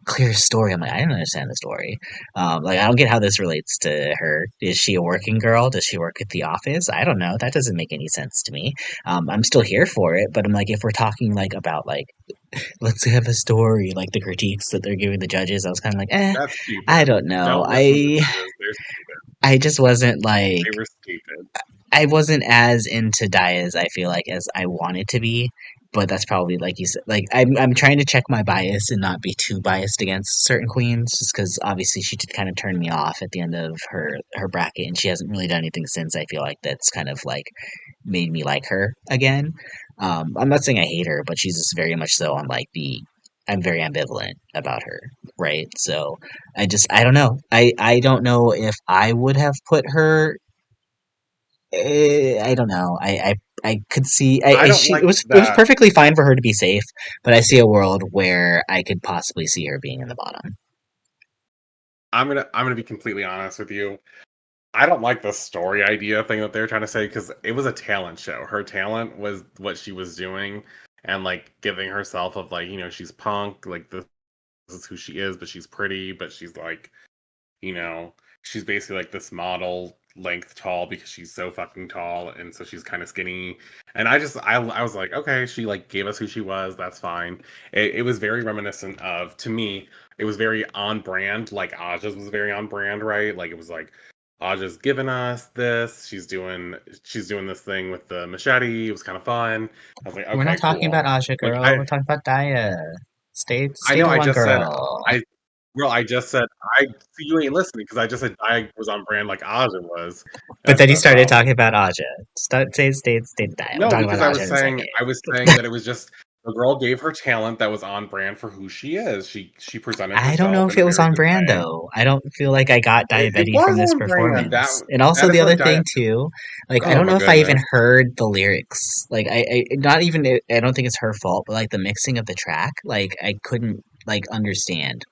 clear story. I'm like, I don't understand the story. Like I don't get how this relates to her. Is she a working girl? Does she work at the office? I don't know. That doesn't make any sense to me. I'm still here for it, but I'm like, if we're talking like about like let's have a story, like the critiques that they're giving the judges, I was kind of like, That's I stupid. don't know. Don't listen to the judges. They're stupid. I just wasn't like They were stupid. I wasn't as into Daya's, I feel like, as I wanted to be. But that's probably like you said. Like I'm trying to check my bias and not be too biased against certain queens, just because obviously she did kind of turn me off at the end of her bracket, and she hasn't really done anything since. I feel like that's kind of like made me like her again. I'm not saying I hate her, but she's just very much so on like the. I'm very ambivalent about her, right? So I don't know. I don't know if I would have put her I don't know. I could see. I don't She like it was that. perfectly fine for her to be safe, but I see a world where I could possibly see her being in the bottom. I'm gonna be completely honest with you. I don't like the story idea thing that they're trying to say because it was a talent show. Her talent was what she was doing and like giving herself of like, she's punk, like this is who she is, but she's pretty, but she's like, you know, she's basically like this model length tall because she's so fucking tall and so she's kind of skinny. And I was like, okay, she like gave us who she was, that's fine. It was very reminiscent of, to me, it was very on brand, like Aja's was very on brand, right? Like it was like Aja's giving us this, she's doing this thing with the machete, it was kind of fun. I was like, We're not okay, talking cool. about Aja, Like girl. We're talking about Daya. I Stay know the I one, just said girl. I well, I just said I see you ain't listening because I just said I was on brand like Aja was. But That's then you the started talking problem. about Aja. Stay the Daya. We'll No, talk about because Aja in a second. I was saying that it was just the girl gave her talent that was on brand for who she is. She presented I don't know herself if in a it was very on good brand way. though. I don't feel like I got It Diabetes from was this on brand. performance. And That also is the other what thing diet. too, like I Oh don't my know if I even goodness! heard the lyrics. Like I not even I don't think it's her fault, but like the mixing of the track, like I couldn't like understand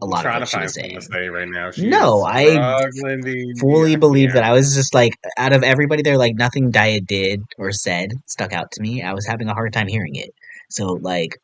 a I'm lot of trying what to she was find something to saying. say right now. She is No, I struggling. fully I believe that can't. I was just like out of everybody there, like nothing Dia did or said stuck out to me. I was having a hard time hearing it. So like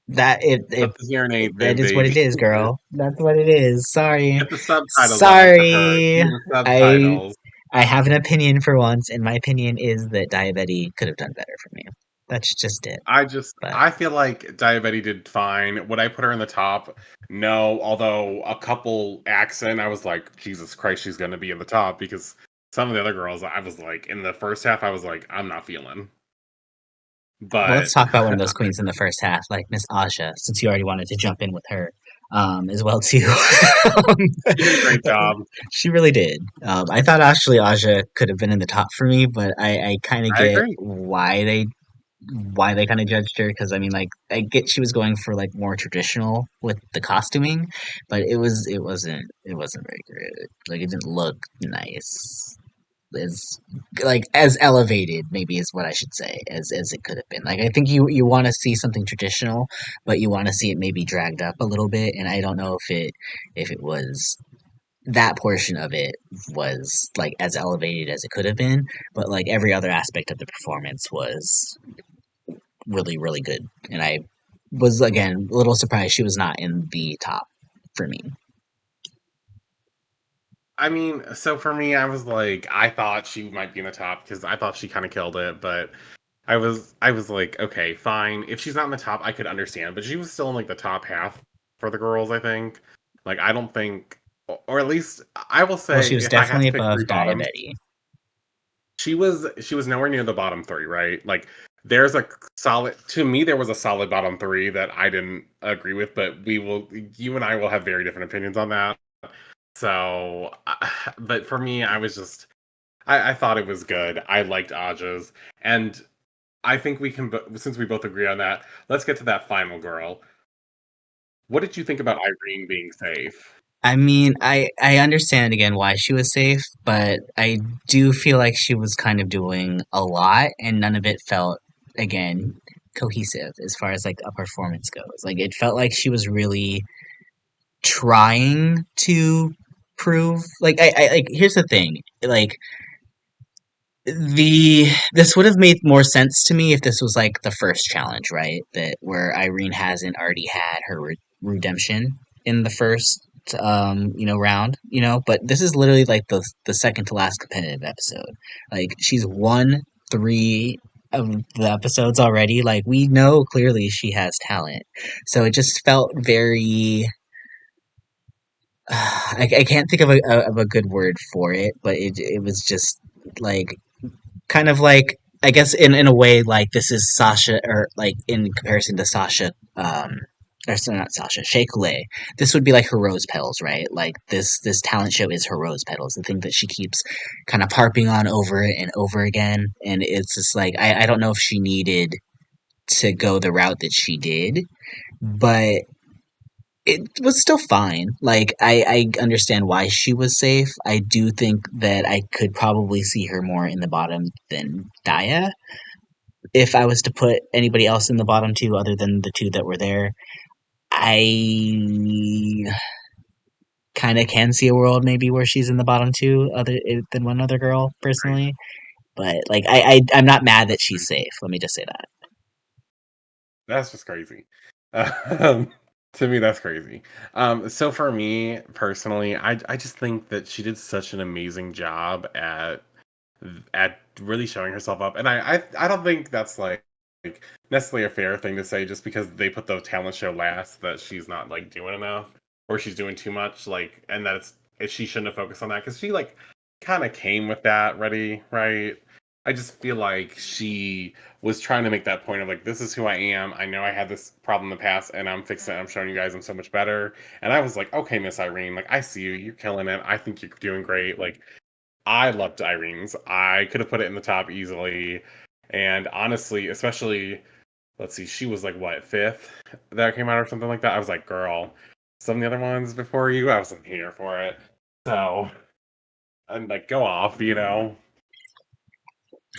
that if But the hearing aid that did, is what it baby. is, girl. That's what it is. Sorry. Get the subtitles on for her. Sorry. Give me the I subtitles. I have an opinion for once, and my opinion is that Diabetes could have done better for me. That's just it. But I feel like Diabetes did fine. Would I put her in the top? No, although a couple acts in, I was like, Jesus Christ, she's gonna be in the top because some of the other girls, I was like, in the first half, I was like, I'm not feeling. well, let's But talk about one of those queens in the first half, like Miss Aja, since you already wanted to jump in with her as well too. she did a great job. She really did. I thought actually Aja could have been in the top for me, but I kind of I get agree. why they kind of judged her because I mean like I get she was going for like more traditional with the costuming, but it wasn't very good. Like it didn't look nice as like as elevated maybe is what I should say as it could have been. Like I think you want to see something traditional, but you want to see it maybe dragged up a little bit, and I don't know if it was that portion of it was like as elevated as it could have been, but like every other aspect of the performance was really good, and I was again a little surprised she was not in the top for me. I mean, so for me, I was like, I thought she might be in the top because I thought she kind of killed it, but I was like, okay, fine. If she's not in the top, I could understand, but she was still in like the top half for the girls, I think. Like I don't think or at least I will Well, say she was if I had definitely to pick above three bottoms, Diabetes. she was nowhere near the bottom three, right? Like there's a solid to me there was a solid bottom three that I didn't agree with, but you and I will have very different opinions on that. So, but for me, I was just I thought it was good. I liked Aja's, and I think we can since we both agree on that. Let's get to that final girl. What did you think about Irene being safe? I mean, I understand again why she was safe, but I do feel like she was kind of doing a lot, and none of it felt again cohesive as far as like a performance goes. Like it felt like she was really trying to prove I like here's the thing like the this would have made more sense to me if this was like the first challenge, right? That where Irene hasn't already had her redemption in the first round, but this is literally like the second to last competitive episode. Like she's won 3 of the episodes already. Like we know clearly she has talent. So it just felt very I can't think of a good word for it, but it was just like kind of like I guess in a way like this is Sasha or like in comparison to Sasha or not Sasha Shea Coulee. This would be like her rose petals, right? Like this talent show is her rose petals, the thing that she keeps kind of harping on over and over again, and it's just like I don't know if she needed to go the route that she did, but it was still fine. Like I understand why she was safe. I do think that I could probably see her more in the bottom than Daya. If I was to put anybody else in the bottom two other than the two that were there, I kind of can see a world maybe where she's in the bottom two other than one other girl Right. personally. But like I'm not mad that That's she's safe. Let me just say that. That's just crazy. Um, to me, that's crazy. So for me personally, I just think that she did such an amazing job at really showing herself up, and I don't think that's like necessarily a fair thing to say just because they put the talent show last that she's not like doing enough or she's doing too much, like, and that she shouldn't have focused on that because she like kind of came with that ready, right? I just feel like she was trying to make that point of like, this is who I am. I know I had this problem in the past, and I'm fixing it. I'm showing you guys I'm so much better. And I was like, okay, Miss Irene, like I see you. You're killing it. I think you're doing great. Like I loved Irene's. I could have put it in the top easily. And honestly, especially, let's see, she was like what fifth that came out or something like that. I was like, girl, some of the other ones before you, I wasn't here for it. So I'm like, go off, you know.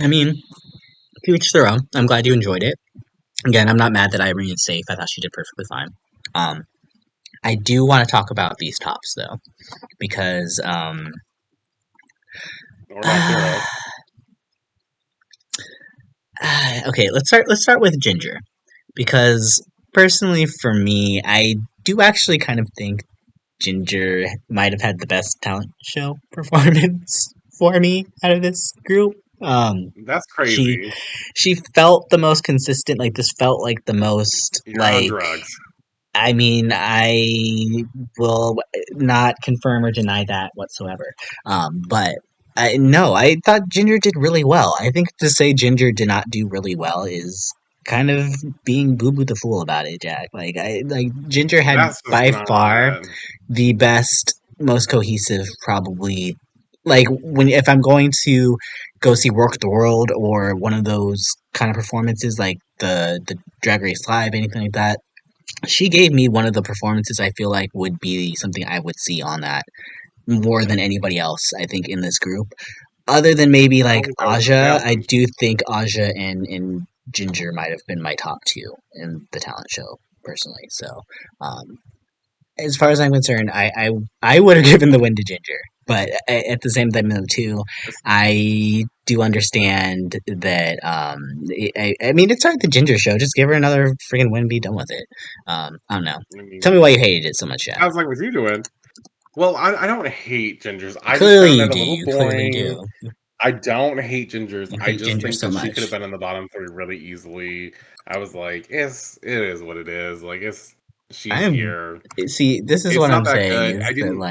I mean, to each their own. I'm glad you enjoyed it. Again, I'm not mad that Irene is safe. I thought she did perfectly fine. Um, I do want to talk about these tops though, because Or not fearless. okay, let's start with Ginger, because personally for me, I do actually kind of think Ginger might have had the best talent show performance for me out of this group. That's She crazy. she felt the most consistent. Like this felt like the most You're on like drugs. I mean, I will not confirm or deny that whatsoever. But no, I thought Ginger did really well. I think to say Ginger did not do really well is kind of being Boo Boo the Fool about it, Jack. Like Ginger had That's just by far not. the best, most cohesive, probably. Like when if I'm going to go see Work the World or one of those kind of performances, like the Drag Race Live, anything like that, she gave me one of the performances I feel like would be something I would see on that more than anybody else, I think, in this group. Other than maybe I like don't think that was a Aja, I challenge. do think Aja and Ginger might have been my top two in the talent show, personally. So, um, as far as I'm concerned, I would have given the win to Ginger. But at the same time, though, too, I do understand that. I mean, it's not the Ginger show. Just give her another freaking win, and be done with it. I don't know. I Tell me mean, why you hated it so much, Jack. sounds like what you doing. Well, I don't hate gingers. I just Clearly, found you it a do. little You clearly boring. do. I don't hate gingers. You I hate just Ginger think so that she could have much. been in the bottom three really easily. I was like, it is what it is. Like she's I'm here. see. This is It's what not I'm that saying good. is I that didn't.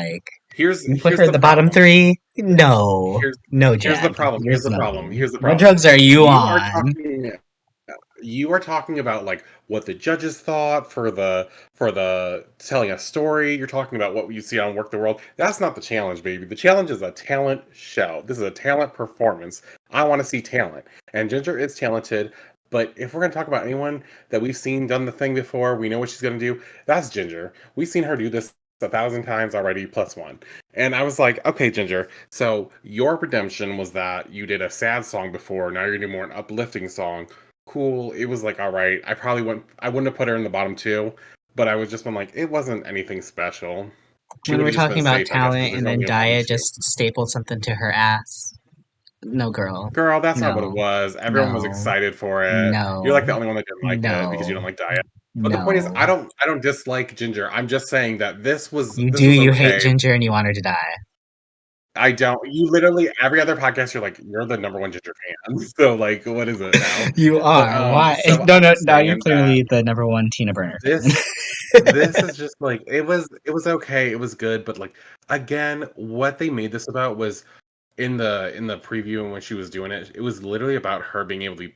You put here's her in the the bottom problem. three? No. Here's No, here's the Jag. problem. Here's There's the no problem. way. Here's the What problem. drugs are you You are on? talking you are talking about like what the judges thought for the telling a story. You're talking about what you see on Work the World. That's not the challenge, baby. The challenge is a talent show. This is a talent performance. I want to see talent. And Ginger is talented, but if we're going to talk about anyone that we've seen done the thing before, we know what she's going to do, that's Ginger. We've seen her do this 1,000 times already plus one. And I was like, okay, Ginger, so your redemption was that you did a sad song before, now you're gonna do more an uplifting song. Cool. It was like, all right. I wouldn't have put her in the bottom two, but I was just been like, it wasn't anything special. She When would we're have just talking been about safe, I guess, because talent there's and then only a bottom Daya two. just stapled something to her ass. No, girl. Girl, that's not what it No. was. Everyone was No. excited for it. You're like the No. only one that didn't like it because you don't No. like Diet. But the point is, No. I don't dislike Ginger. I'm just saying that You do, this was you hate okay. Ginger and you want her to die. I don't. You literally every other podcast, you're like, you're the number one Ginger fan. So like, what is it now? You But are. Why? so No, I'm no, just now you're saying that clearly the number one Tina Burner fan. this this is just like it was okay, it was good, but like again, what they made this about was in the preview and when she was doing it, it was literally about her being able to be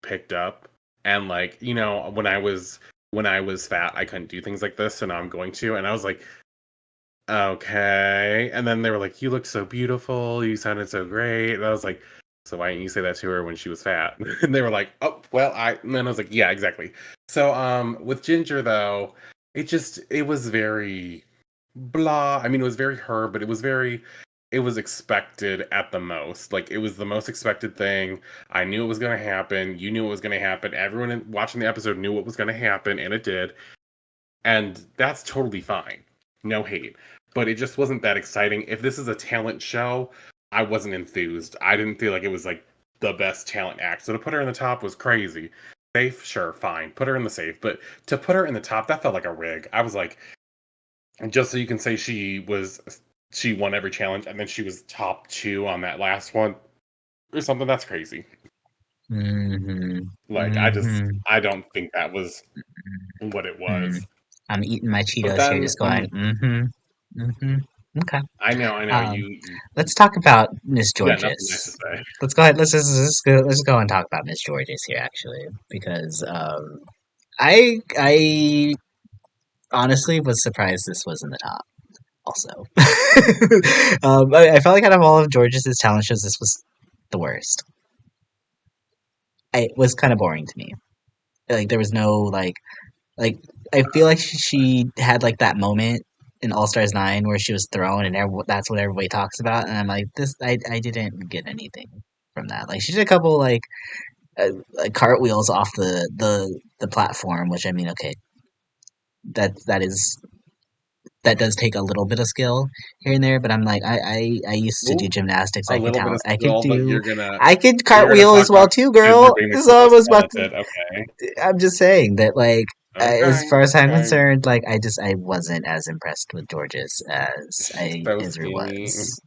picked up and like, you know, when I was fat, I couldn't do things like this, so now I'm going to. And I was like, okay. And then they were like, you look so beautiful, you sounded so great. And I was like, so why didn't you say that to her when she was fat? And they were like, oh, well, and then I was like, yeah, exactly. So with Ginger though, it was very blah. I mean, it was very her, but it was expected at the most. Like it was the most expected thing. I knew it was going to happen. You knew it was going to happen. Everyone watching the episode knew what was going to happen, and it did. And that's totally fine. No hate. But it just wasn't that exciting. If this is a talent show, I wasn't enthused. I didn't feel like it was like the best talent act. So to put her in the top was crazy. Safe, sure, fine. Put her in the safe. But to put her in the top, that felt like a rig. I was like, just so you can say she won every challenge and then she was top two on that last one or something, that's crazy. Mm-hmm. Like Mm-hmm. I don't think that was what it Mm-hmm. was. I'm eating my But Cheetos here, then just going, mm-hmm. Mm-hmm. Okay. I know Let's talk about Miss you got nothing nice to Jorgeous. say. Let's go ahead. Let's go and talk about Miss Jorgeous here, actually, because I honestly was surprised this was in the top. Also, I felt like out of all of George's talent shows, this was the worst. It was kind of boring to me. Like there was no like I feel like she had like that moment in All Stars 9 where she was thrown and that's what everybody talks about, and I'm like this I didn't get anything from that. Like she did a couple like cartwheels off the platform, which I mean, okay, that is that does take a little bit of skill here and there, but I'm like I used to do Ooh, gymnastics. a little bit of I could skill, but I could you're gonna cartwheel talk as well about too, Ginger girl. being the So I most was about to. talented. Okay. I'm just saying that like as Okay. far as I'm Okay. concerned, like I wasn't as impressed with George's as She's I so Ezra skinny. was.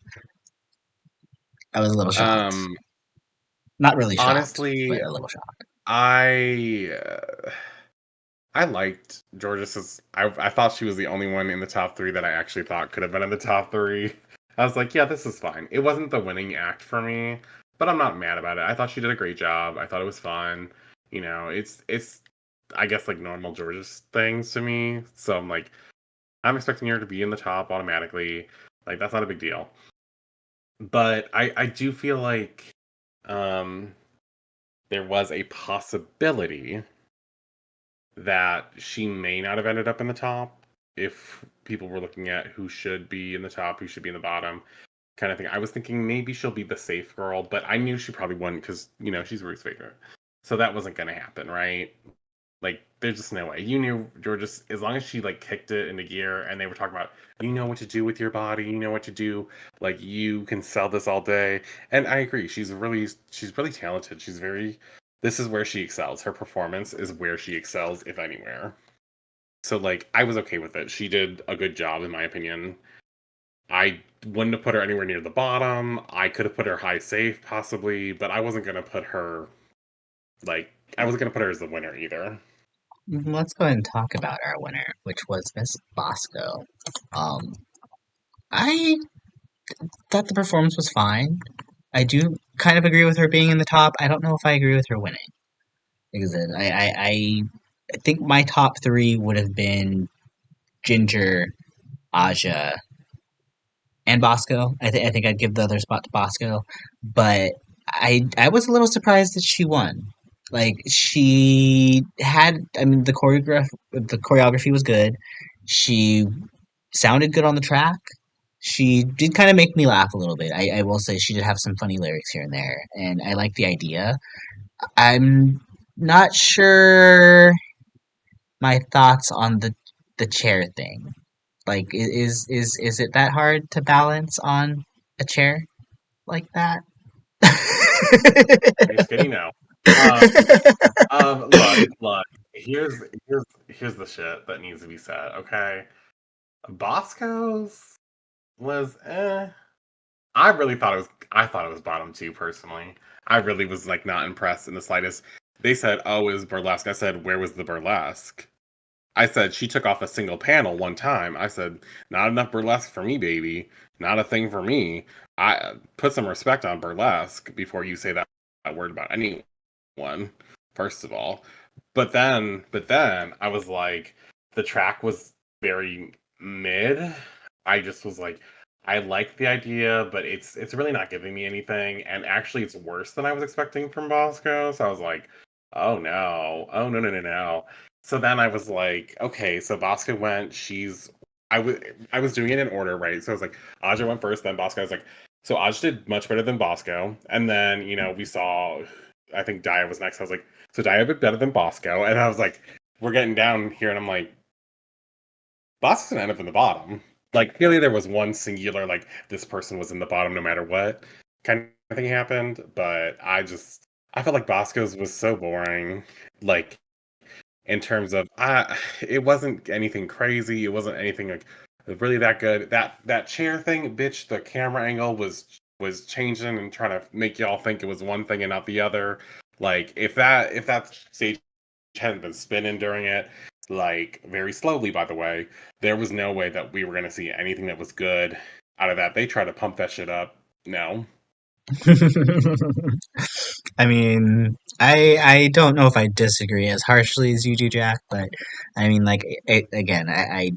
I was a little shocked. Um Not really shocked, honestly, but a little shocked. I I liked Georges's. I thought she was the only one in the top three that I actually thought could have been in the top three. I was like, yeah, this is fine. It wasn't the winning act for me, but I'm not mad about it. I thought she did a great job. I thought it was fun. You know, it's I guess like normal Georges things to me. So I'm like, I'm expecting her to be in the top automatically. Like that's not a big deal. But I do feel like um there was a possibility that she may not have ended up in the top if people were looking at who should be in the top, who should be in the bottom, kind of thing. I was thinking maybe she'll be the safe girl, but I knew she probably wouldn't because you know she's Ruth's favorite, so that wasn't going to happen, right? Like, there's just no way. You knew Georgia, as long as she like kicked it into gear, and they were talking about you know what to do with your body, you know what to do, like you can sell this all day. And I agree, she's really talented. She's very. This is where she excels. Her performance is where she excels, if anywhere. So like, I was okay with it. She did a good job, in my opinion. I wouldn't have put her anywhere near the bottom. I could have put her high safe possibly, but I wasn't gonna put her like I wasn't gonna put her as the winner either. Let's go ahead and talk about our winner, which was Miss Bosco. Um, I thought the performance was fine. I do kind of agree with her being in the top. I don't know if I agree with her winning. Because I think my top three would have been Ginger, Aja, and Bosco. I think I'd give the other spot to Bosco, but I was a little surprised that she won. Like she had, I mean, the choreography was good. She sounded good on the track. She did kind of make me laugh a little bit. I will say she did have some funny lyrics here and there, and I like the idea. I'm not sure my thoughts on the chair thing. Like, is it that hard to balance on a chair like that? Are you skinny? No. Uh, look. Here's the shit that needs to be said. Okay, Bosco's was I really thought it was. I thought it was bottom two personally. I really was like not impressed in the slightest. They said, "Oh, it was burlesque." I said, "Where was the burlesque?" I said she took off a single panel one time. I said, "Not enough burlesque for me, baby. Not a thing for me." I put some respect on burlesque before you say that word about anyone. First of all, but then I was like, the track was very mid. I just was like, I like the idea, but it's really not giving me anything. And actually, it's worse than I was expecting from Bosco. So I was like, oh no, oh no no no no. So then I was like, okay, so Bosco went. I was doing it in order, right? So I was like, Aja went first, then Bosco. I was like, so Aja did much better than Bosco, and then we saw, I think Daya was next. I was like, so Daya did better than Bosco, and I was like, we're getting down here, and I'm like, Bosco's gonna end up in the bottom. Like clearly there was one singular like this person was in the bottom no matter what kind of thing happened, but I felt like Bosco's was so boring. Like in terms of it wasn't anything crazy. It wasn't anything like really that good. That chair thing, bitch, the camera angle was changing and trying to make y'all think it was one thing and not the other. Like if that stage hadn't been spinning during it, like very slowly by the way, there was no way that we were gonna see anything that was good out of that. They tried to pump that shit up. No. I mean, I don't know if I disagree as harshly as you do, Jack, but I mean, like, again, I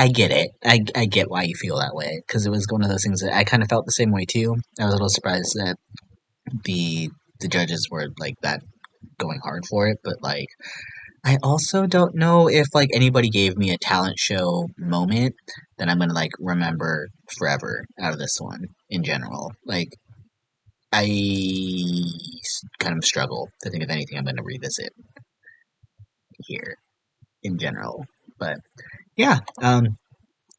get it. I get why you feel that way because it was one of those things that I kind of felt the same way too. I was a little surprised that the the judges were like that going hard for it, but like I also don't know if like anybody gave me a talent show moment that I'm gonna like remember forever out of this one in general. Like kind of struggle to think of anything I'm gonna revisit here in general. But yeah,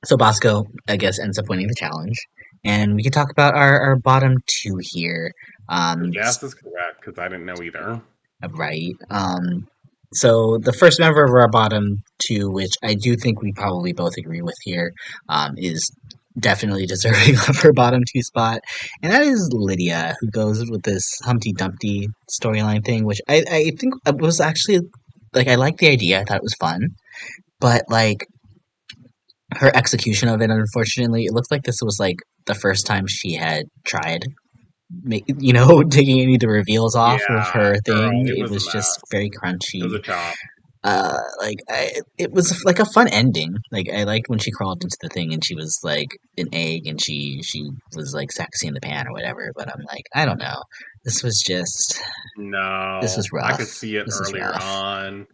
so Bosco, I guess, ends up winning the challenge. And we can talk about our bottom two here. Yes is correct, because I didn't know either. Right. So the first member of our bottom two, which I do think we probably both agree with here, is definitely deserving of her bottom two spot, and that is Lydia, who goes with this Humpty Dumpty storyline thing, which I think was actually like I like the idea. I thought it was fun, but like her execution of it, unfortunately, it looked like this was like the first time she had tried taking any of the reveals off of Yeah, her girl, thing. it It was a was just mess. very It was crunchy. a chop. It was like a fun ending. Like I liked when she crawled into the thing and she was like an egg and she was like sexy in the pan or whatever. But I'm like, I don't know. This was just this No, was I rough. could see it This was earlier rough. on.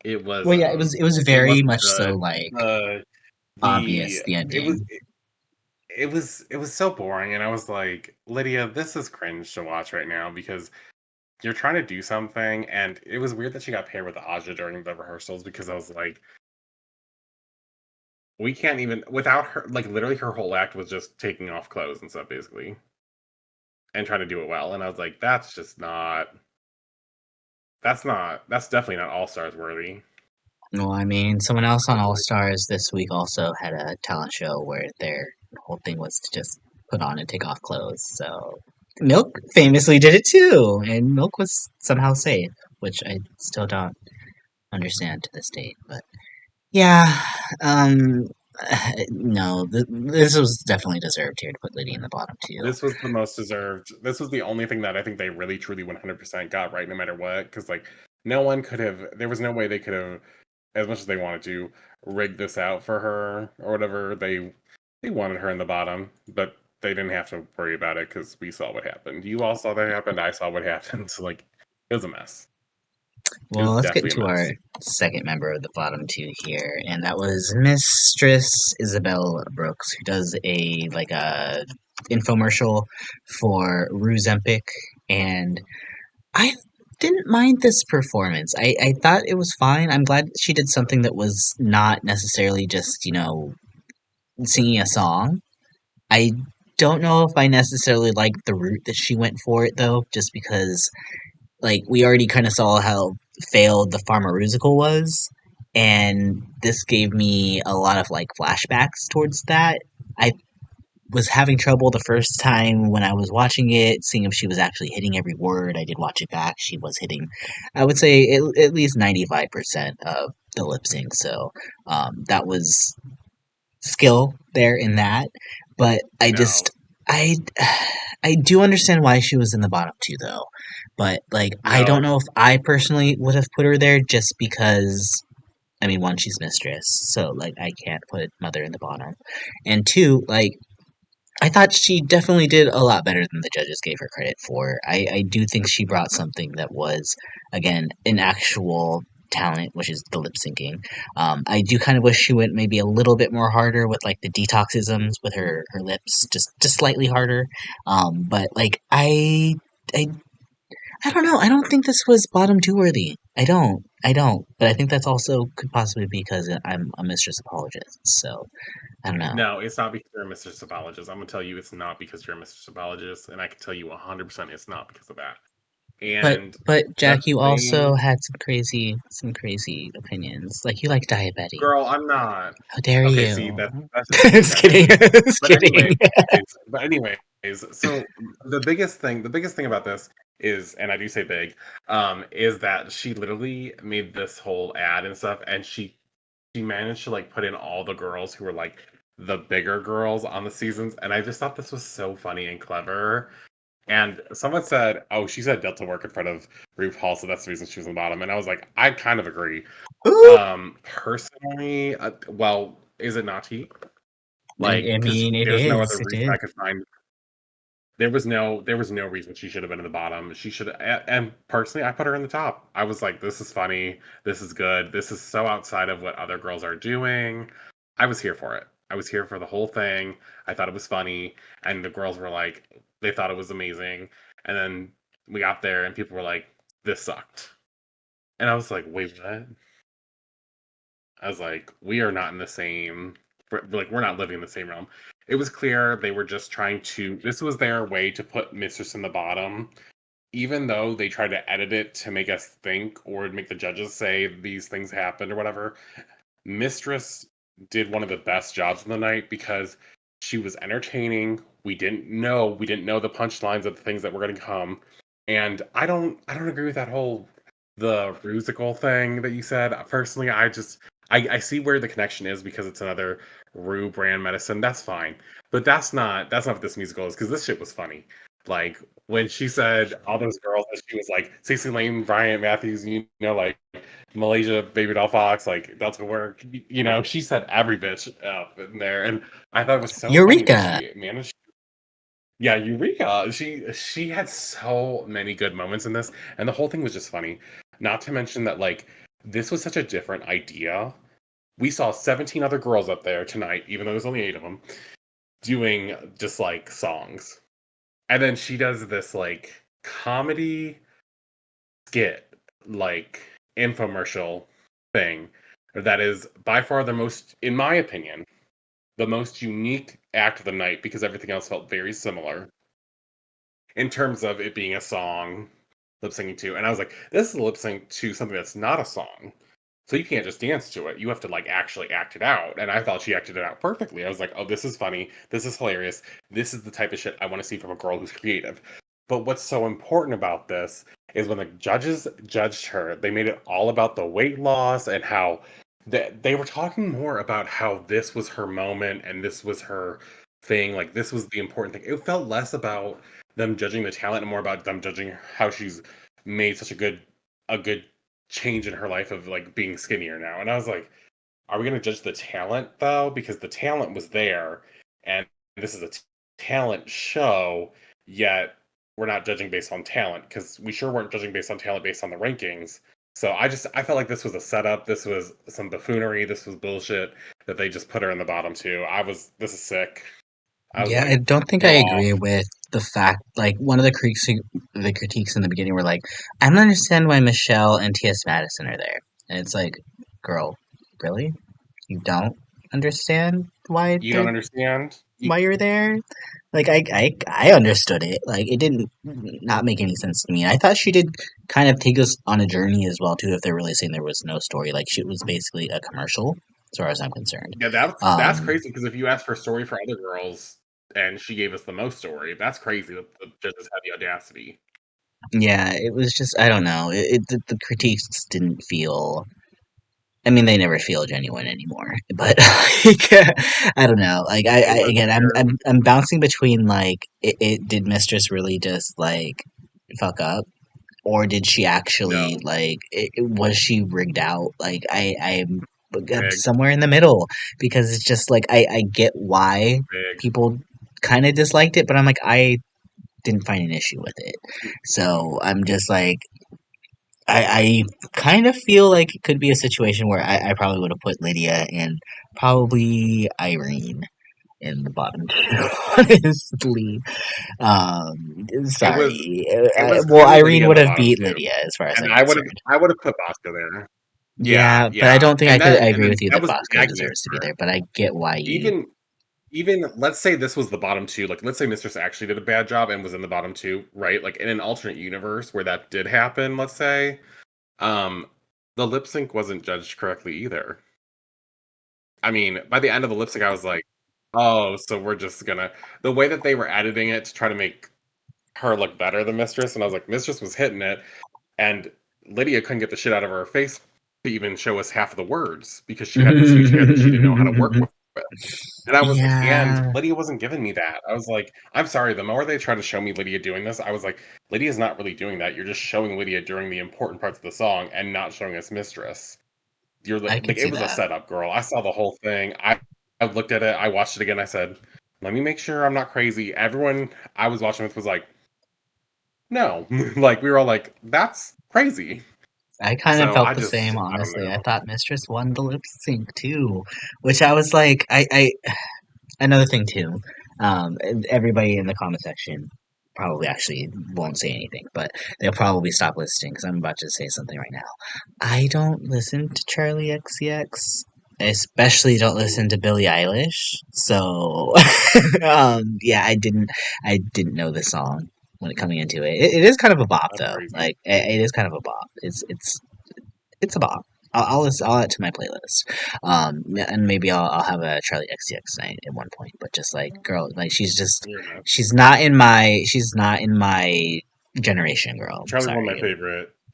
It Well, yeah, it was it very wasn't much so good. like The obvious the the it was ending. it was so boring, and I was like, Lydia, this is cringe to watch right now because you're trying to do something, and it was weird that she got paired with Aja during the rehearsals because I was like, we can't even without her. Like literally, her whole act was just taking off clothes and stuff, basically, and trying to do it well. And I was like, that's just not. That's definitely not All Stars worthy. Well, I mean, someone else on All Personally. Stars this week also had a talent show where their whole thing was to just put on and take off clothes. So Milk famously did it too, and Milk was somehow safe, which I still don't understand to this date. But yeah, um, No, this was definitely deserved here to put Lydia in the bottom too. This was the most deserved. This was the only thing that I think they really, truly, 100% got right, no matter what. Because like, no one could have. There was no way they could have, as much as they wanted to, rig this out for her or whatever. They wanted her in the bottom, but they didn't have to worry about it because we saw what happened. You all saw that happen. I saw what happened. So like, it was a mess. It Well, was let's get definitely into a our mess. second member of the bottom two here, and that was Mistress Isabel Brooks, who does a like a infomercial for Ruzempic, and I didn't mind this performance. I thought it was fine. I'm glad she did something that was not necessarily just, singing a song. I don't know if I necessarily liked the route that she went for it though, just because like we already kind of saw how failed the Pharmaceutical was, and this gave me a lot of like flashbacks towards that. I was having trouble the first time when I was watching it, seeing if she was actually hitting every word. I did watch it back. She was hitting, I would say, at least 95% of the lip sync. So that was skill there in that. But No, I, I do understand why she was in the bottom two, though. But, like, I don't no, know if I personally would have put her there just because. I mean, one, she's mistress, so like I can't put mother in the bottom, and two, like I thought she definitely did a lot better than the judges gave her credit for. I do think she brought something that was, again, an actual talent, which is the lip syncing. I do kind of wish she went maybe a little bit more harder with like the detoxisms with her lips, just slightly harder. But like I I don't know. I don't think this was bottom two worthy. I don't. But I think that's also could possibly be because I'm a mistress apologist. So I don't know. no. It's not because you're a Mr. Apologist. I'm gonna tell you, it's not because you're a Mr. Apologist, and I can tell you 100% it's not because of that. But And but the Jack, you also thing, had some crazy opinions. Like you like diabetes. girl, I'm not. How dare Okay, see, you? that's just being Just kidding. sarcastic. Just But kidding. anyways, so the biggest thing about this is, and I do say big, is that she literally made this whole ad and stuff, and she managed to like put in all the girls who were like the bigger girls on the seasons, and I just thought this was so funny and clever. And someone said, "Oh, she said Delta work in front of RuPaul, so that's the reason she was in the bottom." And I was like, I kind of agree. Ooh. Personally, well, is it not heat? I Like, because mean, it there's no is. other It reason is. I could find. There was no reason she should have been in the bottom. She should, and personally, I put her in the top. I was like, this is funny. This is good. This is so outside of what other girls are doing. I was here for it. I was here for the whole thing. I thought it was funny, and the girls were like, they thought it was amazing. And then we got there, and people were like, this sucked. And I was like, wait, what? I was like, we are not in the same, like, we're not living in the same realm. It was clear they were just trying to, this was their way to put Mistress in the bottom, even though they tried to edit it to make us think or make the judges say these things happened or whatever. Mistress did one of the best jobs of the night because she was entertaining. We didn't know the punchlines of the things that were going to come. And I don't agree with that whole the musical thing that you said. Personally, I see where the connection is because it's another Rue brand medicine. That's fine. But that's not what this musical is, because this shit was funny. Like when she said all those girls, that she was like Stacey Lane, Bryant Matthews, like Malaysia, Baby Doll Fox, like that's gonna work. She said every bitch up in there, and I thought it was so funny that Eureka! she managed. Yeah, Eureka. She had so many good moments in this, and the whole thing was just funny. Not to mention that like this was such a different idea. We saw 17 other girls up there tonight, even though there's only 8 of them, doing just like songs. And then she does this like comedy skit, like infomercial thing that is by far the most, in my opinion, the most unique act of the night because everything else felt very similar in terms of it being a song lip syncing to. And I was like, this is a lip sync to something that's not a song. So you can't just dance to it. You have to like actually act it out. And I thought she acted it out perfectly. I was like, oh, this is funny. This is hilarious. This is the type of shit I want to see from a girl who's creative. But what's so important about this is when the judges judged her, they made it all about the weight loss and how they were talking more about how this was her moment and this was her thing. Like this was the important thing. It felt less about them judging the talent and more about them judging how she's made such a good change in her life of like being skinnier now. And I was like, are we going to judge the talent though? Because the talent was there, and this is a talent show. Yet we're not judging based on talent because we sure weren't judging based on talent based on the rankings. So I felt like this was a setup. This was some buffoonery. This was bullshit that they just put her in the bottom two. This is sick. I was Yeah, I like, don't think I go agree off. with the fact, like, one of the critiques in the beginning were like, I don't understand why Michelle and T.S. Madison are there. And it's like, girl, really? You don't understand You don't understand? why you're there? Like, I understood it. Like, it didn't not make any sense to me. I thought she did kind of take us on a journey as well, too, if they're really saying there was no story. Like, she was basically a commercial, as far as I'm concerned. Yeah, that's Um, crazy because if you ask for a story for other girls and she gave us the most story, that's crazy that the judges had the audacity. yeah, it was just, I don't know. The critiques didn't feel. I mean, they never feel genuine anymore. But like, I don't know. Like, It I was again, weird. I'm bouncing between like, did Mistress really just like fuck up, or did she actually No, like, was she rigged out? Like, I'm rigged, somewhere in the middle because it's just like I get why rigged. people kind of disliked it, but I'm like I didn't find an issue with it. Mm-mm. So I'm just like I kind of feel like it could be a situation where I probably would have put Lydia and probably Irene in the bottom two, honestly. It was Sorry. it was Well, clearly Irene Lydia in would the have bottom beat two, Lydia as far as and I'm concerned. I would have put Bosco there. Yeah, Yeah, but I yeah, don't think I and agree then with you that that was Bosco Maggie's deserves to be part. there, but I get why you. Even even let's say this was the bottom two, like let's say Mistress actually did a bad job and was in the bottom two, right? Like in an alternate universe where that did happen, let's say, um, the lip sync wasn't judged correctly either. I mean, by the end of the lip sync, I was like, oh, so we're just gonna the way that they were editing it to try to make her look better than Mistress, and I was like, Mistress was hitting it, and Lydia couldn't get the shit out of her face to even show us half of the words because she had the speech impediment that she didn't know how to work with. And I was like, and Yeah, Lydia wasn't giving me that. I was like, I'm sorry, the more they try to show me Lydia doing this, I was like, Lydia's not really doing that. You're just showing Lydia during the important parts of the song and not showing us Mistress. You're I like could it see was a that. setup, girl. I saw the whole thing. I looked at it, I watched it again, I said, let me make sure I'm not crazy. Everyone I was watching with was like, no. Like we were all like, that's crazy. I kind of So felt the same, I don't honestly. I know. thought Mistress won the lip sync too, which I was like, another thing too. Everybody in the comment section probably actually won't say anything, but they'll probably stop listening because I'm about to say something right now. I don't listen to Charlie XCX. I especially don't listen Ooh, to Billie Eilish. So, yeah, I didn't know this song when it coming into it. It is kind of a bop that's though. crazy. Like, it is kind of a bop. It's a bop. I'll add it to my playlist. And maybe I'll have a Charlie XCX night at one point. But just like, girl, like You're nuts. she's not in my generation, girl. Sorry.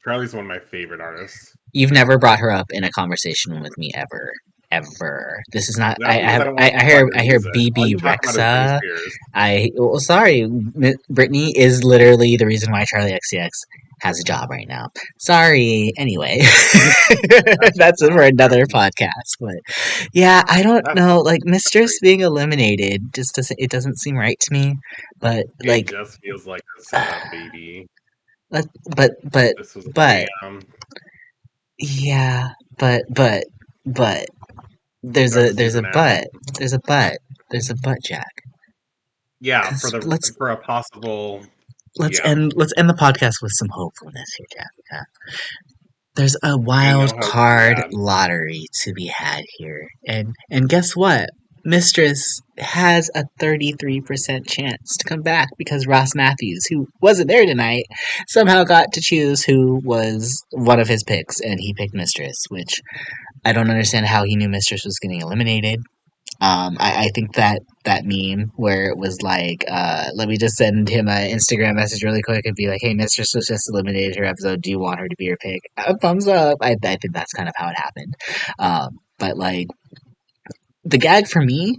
Charlie's one of my favorite artists. You've never brought her up in a conversation with me ever. Ever. This is not. That's because I don't want to talk about your I hear music. All BB you talk about is Britney Rexa. Spears. Well, sorry, Brittany is literally the reason why Charlie XCX has a job right now. Sorry. Anyway, That's just that's for not another true. podcast. But yeah, I don't That's know. Like that's Mistress crazy. being eliminated just doesn't seem right to me. But It like, just feels like a setup, baby. but but but This was a but sham. yeah, but Do I have to see there's her a now? but there's a but, Jack. Yeah, Because for a possible yeah. let's end the podcast with some hopefulness here, Jack. Okay? There's a Ain't wild no hope to be card had. lottery to be had here, and guess what? Mistress has a 33% chance to come back because Ross Matthews, who wasn't there tonight, somehow got to choose who was one of his picks, and he picked Mistress, which I don't understand how he knew Mistress was getting eliminated. I think that meme where it was like, let me just send him an Instagram message really quick and be like, "Hey, Mistress was just eliminated her episode. Do you want her to be your pick?" Thumbs up. I think that's kind of how it happened. But like the gag for me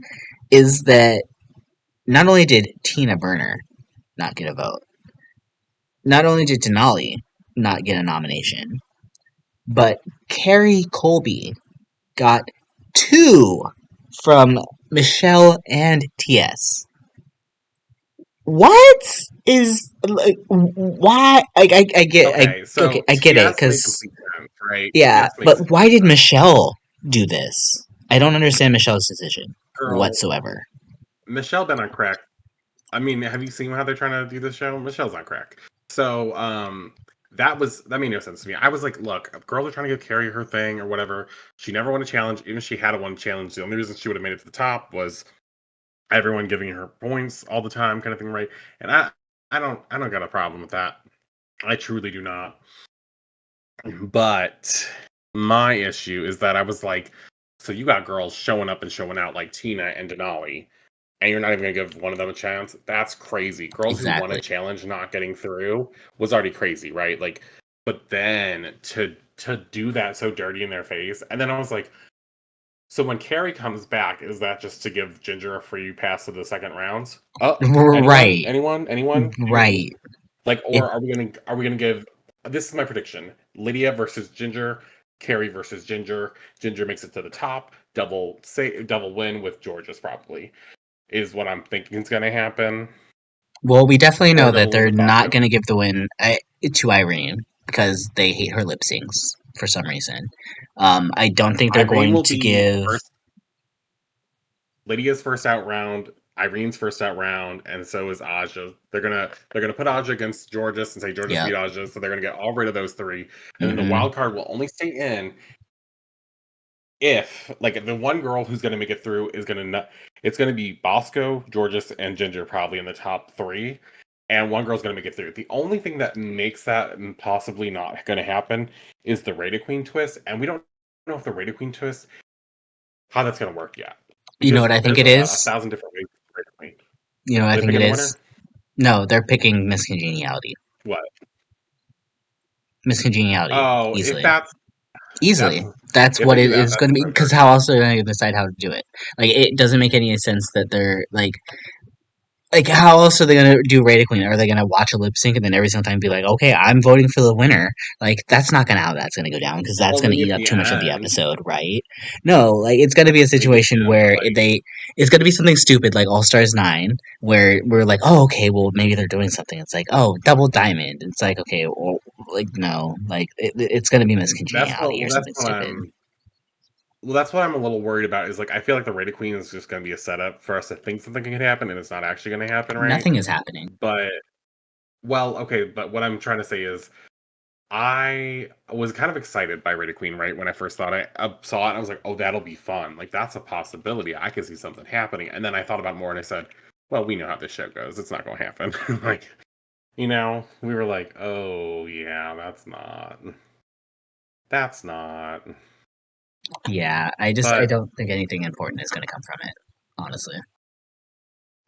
is that not only did Tina Burner not get a vote, not only did Denali not get a nomination, but Carrie Colby got two from Michelle and TS. What is like why? Okay, so I get it TS made because complete sense, right? yeah, TS makes but why complete did sense. Michelle do this? I don't understand Michelle's decision Girl, whatsoever. Michelle been on crack. I mean, have you seen how they're trying to do this show? Michelle's on crack. So, that made no sense to me. I was like, look, girls are trying to give Carrie her thing or whatever. She never won a challenge. Even if she had a one challenge, the only reason she would have made it to the top was everyone giving her points all the time, kind of thing, right? And I don't got a problem with that. I truly do not. But my issue is that I was like, so you got girls showing up and showing out like Tina and Denali, and you're not even gonna give one of them a chance. That's crazy. Girls who won a Exactly. challenge not getting through was already crazy, right? Like, but then to do that so dirty in their face, and then I was like, so when Carrie comes back, is that just to give Ginger a free pass to the second rounds? Anyone, Right. anyone, anyone, anyone? Right. Like, It or are we gonna give? This is my prediction: Lydia versus Ginger, Carrie versus Ginger. Ginger makes it to the top. Double win with Jorgeous probably is what I'm thinking is gonna happen, well, we definitely or know that double win they're with not Bosco. going to give the win to Irene because they hate her lip syncs for some reason. I don't think they're Irene going will to be give. first. Lydia's first out round. Irene's first out round, and so is Aja. They're gonna put Aja against Jorgeous and say Jorgeous Yep. beat Aja, so they're gonna get all rid of those three, and then the Mm-hmm. wild card will only stay in if like the one girl who's going to make it through is going to not, it's going to be Bosco, Georges, and Ginger probably in the top three, and one girl's going to make it through. The only thing that makes that possibly not going to happen is the Raider Queen twist, and we don't know if the Raider Queen twist how that's going to work yet You know because what I think there's it a is? thousand different ways to Raider Queen. You know what Are I they think it picking the is? winner? No, they're picking Miss Congeniality. What? Miss Congeniality. Oh, if Easily. that's Easily. That's if what they it do that, is that's going to be. so Because how dirty. else are they going to decide how to do it? Like, it doesn't make any sense that they're like, how else are they gonna do Rate a Queen? Are they gonna watch a lip sync and then every single time be like, okay, I'm voting for the winner? Like, that's not gonna how that's gonna go down because that's Well, gonna maybe eat at up the too much of the end, episode, right? No, like it's gonna be a maybe at the situation end, but where like it's gonna be something stupid like All Stars 9, where we're like, oh, okay, well maybe they're doing something. It's like, oh, Double Diamond. It's like, okay, well, like no, like it's gonna be Miscongeniality or that's something what stupid. that's what I'm a little worried about. Is like I feel like the Raider Queen is just going to be a setup for us to think something can happen, and it's not actually going to happen, right? Nothing is happening. But well, okay. But what I'm trying to say is, I was kind of excited by Raider Queen, right? When I first thought I saw it, I was like, oh, that'll be fun. Like that's a possibility. I could see something happening. And then I thought about more, and I said, well, we know how this show goes. It's not going to happen. Like we were like, oh yeah, that's not. Yeah, I But don't think anything important is gonna come from it, honestly.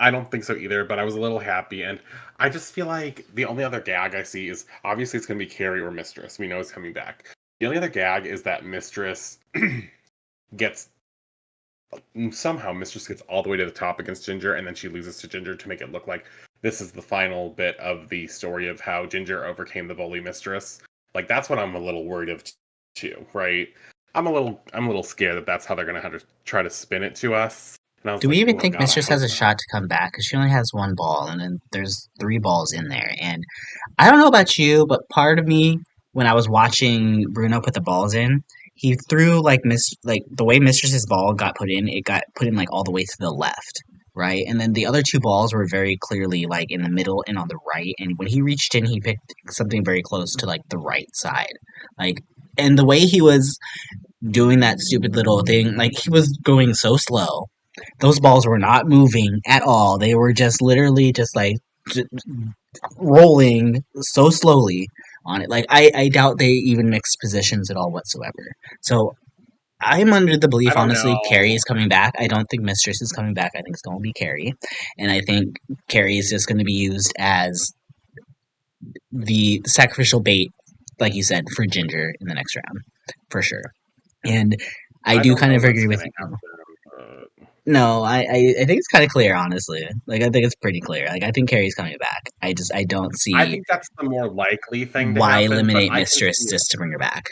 I don't think so either, but I was a little happy, and I just feel like the only other gag I see is obviously it's going to be Carrie or Mistress. We know it's coming back. The only other gag is that Mistress gets somehow Mistress gets all the way to the top against Ginger, and then she loses to Ginger to make it look like this is the final bit of the story of how Ginger overcame the bully Mistress. Like that's what I'm a little worried of too, right? I'm a little scared that that's how they're going to have to try to spin it to us. And I was Do we like, even oh think god, I Mistress has hope a not. shot to come back? Because she only has one ball, and then there's three balls in there. And I don't know about you, but part of me, when I was watching Bruno put the balls in, he threw like the way Mistress's ball got put in, it got put in like all the way to the left, right? And then the other two balls were very clearly like in the middle and on the right. And when he reached in, he picked something very close to like the right side, like. And the way he was doing that stupid little thing, like he was going so slow, those balls were not moving at all. They were just literally just like j- rolling so slowly on it. Like I doubt they even mixed positions at all whatsoever. So I'm under the belief, I don't honestly, Carrie know. is coming back. I don't think Mistress is coming back. I think it's going to be Carrie, and I think Carrie is just going to be used as the sacrificial bait, like you said, for Ginger in the next round, for sure. And I I do don't kind know of what's agree with gonna you. happen. No, I think it's kind of clear, honestly. Like, I think it's pretty clear. Like, I think Carrie's coming back. I don't I see think that's the more likely thing to why happen, but eliminate I can Mistress see just to bring her back.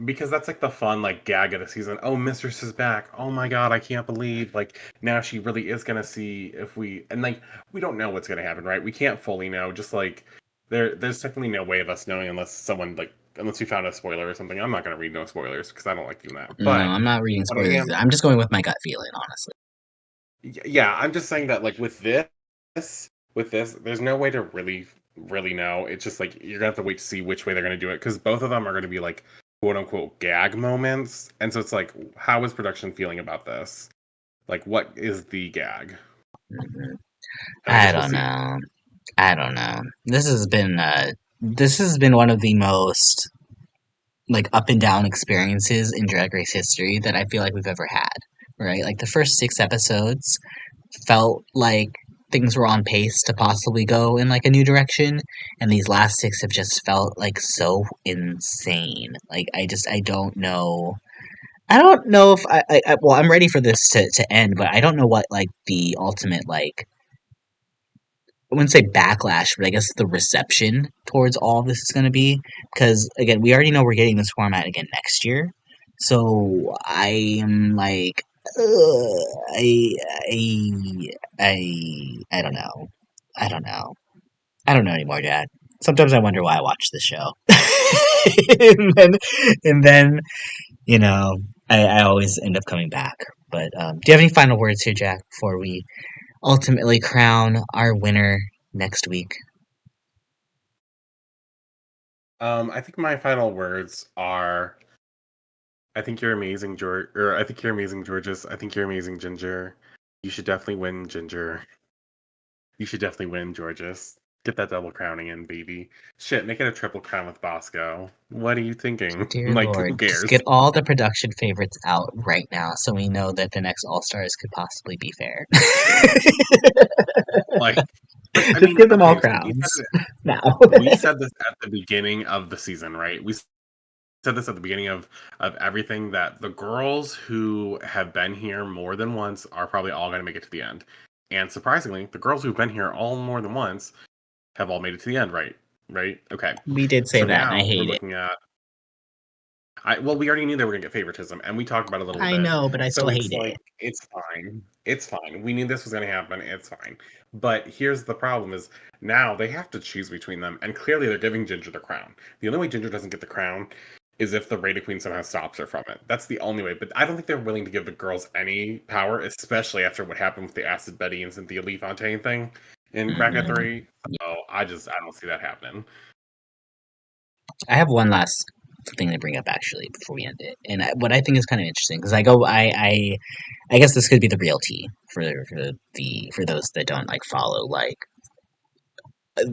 because that's like the fun like gag of the season. Oh, Mistress is back. Oh my god, I can't believe like now she really is gonna see if we and like we don't know what's gonna happen, right? We can't fully know. Just like there's technically no way of us knowing unless someone like unless we found a spoiler or something. I'm not gonna read no spoilers because I don't like doing that. No, But I'm not reading what I spoilers. am I'm just going with my gut feeling, honestly. yeah, I'm just saying that like with this, there's no way to really know. It's just like you're gonna have to wait to see which way they're gonna do it because both of them are gonna be like quote unquote gag moments, and so it's like, how is production feeling about this? Like, what is the gag? Mhm. And I I guess we'll don't see. know. I don't know. This has been one of the most like up and down experiences in Drag Race history that I feel like we've ever had. Right? Like the first 6 episodes felt like things were on pace to possibly go in like a new direction, and these last 6 have just felt like so insane. Like I don't know. I don't know if well, I'm ready for this to end, but I don't know what like the ultimate like I wouldn't say backlash, but I guess the reception towards all of this is going to be because again, we already know we're getting this format again next year. So I am like, I, I don't know. I don't know. I don't know anymore, Dad. Sometimes I wonder why I watch this show. and then, you know, I always end up coming back. But do you have any final words here, Jack, before we ultimately crown our winner next week? I think my final words are: I think you're amazing, George. Or I think you're amazing, Georges. I think you're amazing, Ginger. You should definitely win, Ginger. You should definitely win, Jorgeous. Get that double crowning in, baby. Shit, make it a triple crown with Bosco. What are you thinking? Dear Like, who Lord, just cares? get all the production favorites out right now so we know that the next All Stars could possibly be fair. Like, I Just mean, give them all okay, so we said crowns it, now. we said this at the beginning of the season, right? We said this at the beginning of everything that the girls who have been here more than once are probably all going to make it to the end. And surprisingly, the girls who've been here all more than once have all made it to the end, right? Right? Okay. We did say So that, and I now we're hate it. looking at well, we already knew they were gonna get favoritism, and we talked about it a little I bit. know, but I So still hate it's it. like it's fine. It's fine. We knew this was gonna happen. It's fine. But here's the problem: is now they have to choose between them, and clearly they're giving Ginger the crown. The only way Ginger doesn't get the crown is if the Raider Queen somehow stops her from it. That's the only way. But I don't think they're willing to give the girls any power, especially after what happened with the Acid Betty and Cynthia Lee Fontaine thing in bracket Mhm. three. So I don't see that happening. I have one last thing to bring up actually before we end it, and what I think is kind of interesting because I guess this could be the real tea for those that don't like follow like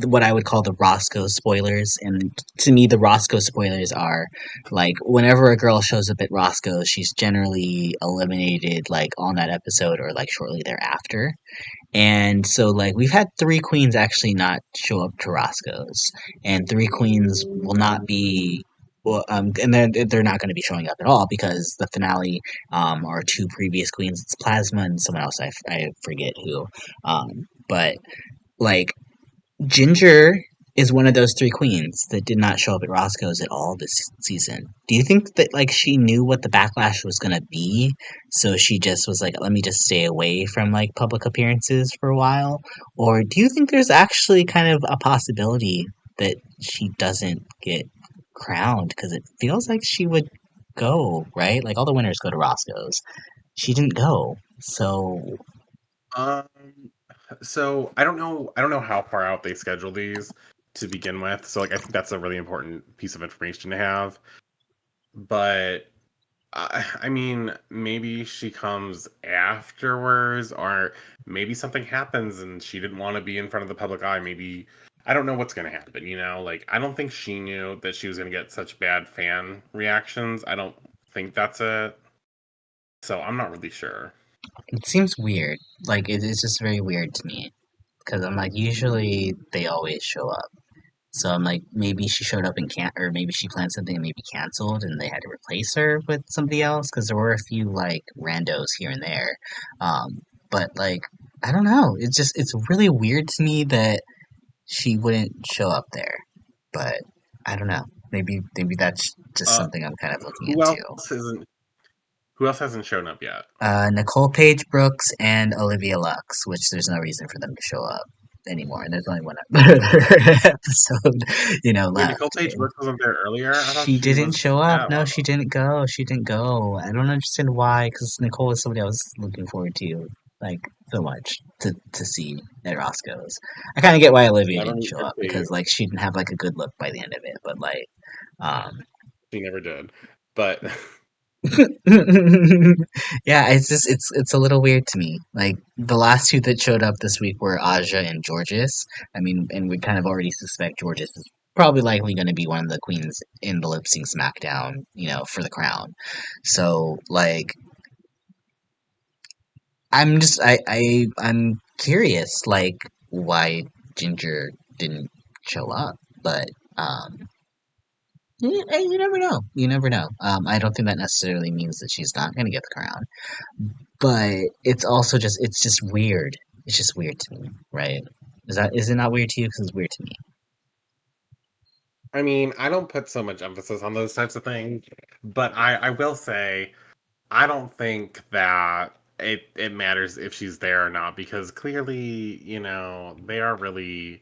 what I would call the Roscoe spoilers. And to me, the Roscoe spoilers are like whenever a girl shows up at Roscoe, she's generally eliminated like on that episode or like shortly thereafter. And so like we've had 3 queens actually not show up to Roscoe's, and 3 queens will not be. Well, and they're not going to be showing up at all because the finale are 2 previous queens. It's Plasma and someone else. I forget who. But like Ginger is one of those 3 queens that did not show up at Roscoe's at all this season. Do you think that like she knew what the backlash was gonna be, so she just was like, "Let me just stay away from like public appearances for a while"? Or do you think there's actually kind of a possibility that she doesn't get crowned because it feels like she would go, right? Like all the winners go to Roscoe's. She didn't go, so Um, so I don't know how far out they schedule these to begin with. So like I think that's a really important piece of information to have. But I mean, maybe she comes afterwards, or maybe something happens and she didn't want to be in front of the public eye. Maybe I don't know what's going to happen. Like I don't think she knew that she was going to get such bad fan reactions. I don't think that's it. So I'm not really sure. It seems weird. Like it's just very weird to me because I'm like usually they always show up. So I'm like maybe she showed up and can't, or maybe she planned something and maybe canceled and they had to replace her with somebody else because there were a few like randos here and there. But like I don't know. It's really weird to me that she wouldn't show up there. But I don't know. Maybe that's just Uh, something I'm kind of looking who into. else isn't? Who else hasn't shown up yet? Nicole Page Brooks and Olivia Lux, which there's no reason for them to show up anymore. And there's only one episode, Wait, Nicole left. Page Brooks wasn't there earlier. I thought She she didn't was show up. at No, one. she didn't go. She didn't go. I don't understand why, because Nicole is somebody I was looking forward to, like, so much to see at Roscoe's. I kind of get why Olivia I don't didn't even show think up, because, like, she didn't have, like, a good look by the end of it, but, like, um, she never did. But yeah, it's a little weird to me. Like the last two that showed up this week were Aja and Jorgeous. I mean, and we kind of already suspect Jorgeous is probably likely going to be one of the queens in the Lipsync SmackDown, for the crown. So like, I'm curious, like why Ginger didn't show up, but um. You never know. You never know. I don't think that necessarily means that she's not going to get the crown. But it's just weird. It's just weird to me, right? Is it not weird to you? Because it's weird to me. I mean, I don't put so much emphasis on those types of things, but I will say I don't think that it matters if she's there or not because clearly, they are really,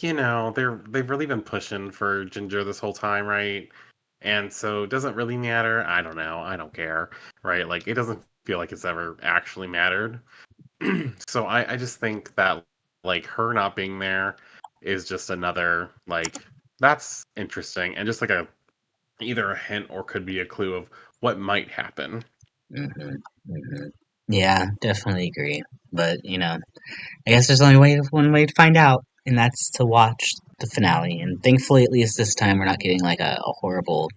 they've really been pushing for Ginger this whole time, right? And so does it really matter? I don't know. I don't care, right? Like it doesn't feel like it's ever actually mattered. So I just think that like her not being there is just another like that's interesting and just like a either a hint or could be a clue of what might happen. hmm hmm Yeah, definitely agree. But I guess there's only one way to find out, and that's to watch the finale. And thankfully, at least this time, we're not getting like a horrible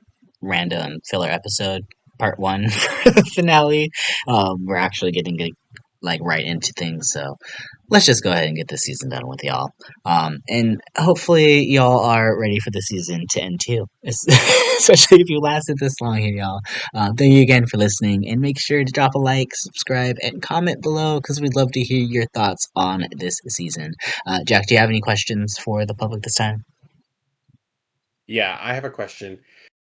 random filler episode, part one for the finale. We're actually getting like right into things. So let's just go ahead and get this season done with y'all. And hopefully y'all are ready for the season to end too, especially if you lasted this long here, y'all. Thank you again for listening, and make sure to drop a like, subscribe, and comment below because we'd love to hear your thoughts on this season. Jack, do you have any questions for the public this time? Yeah, I have a question.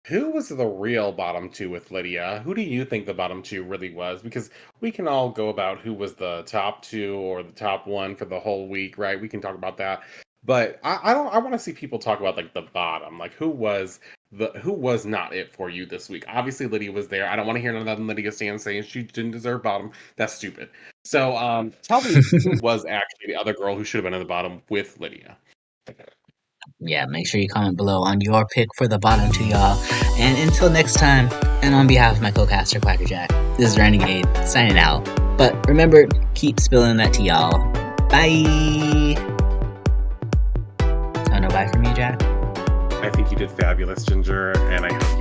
Who was the real bottom two with Lydia? Who do you think the bottom two really was? Because we can all go about who was the top two or the top one for the whole week, right? We can talk about that. But I don't I want to see people talk about like the bottom. Like who was not it for you this week? Obviously Lydia was there. I don't want to hear another Lydia stand saying she didn't deserve bottom. That's stupid. So tell me who was actually the other girl who should have been in the bottom with Lydia. Yeah, make sure you comment below on your pick for the bottom two, y'all. And until next time, and on behalf of my co-caster Quackerjack, this is Renegade signing out. But remember, keep spilling that tea, y'all. Bye. Oh, no bye from you, Jack. I think you did fabulous, Ginger, and I hope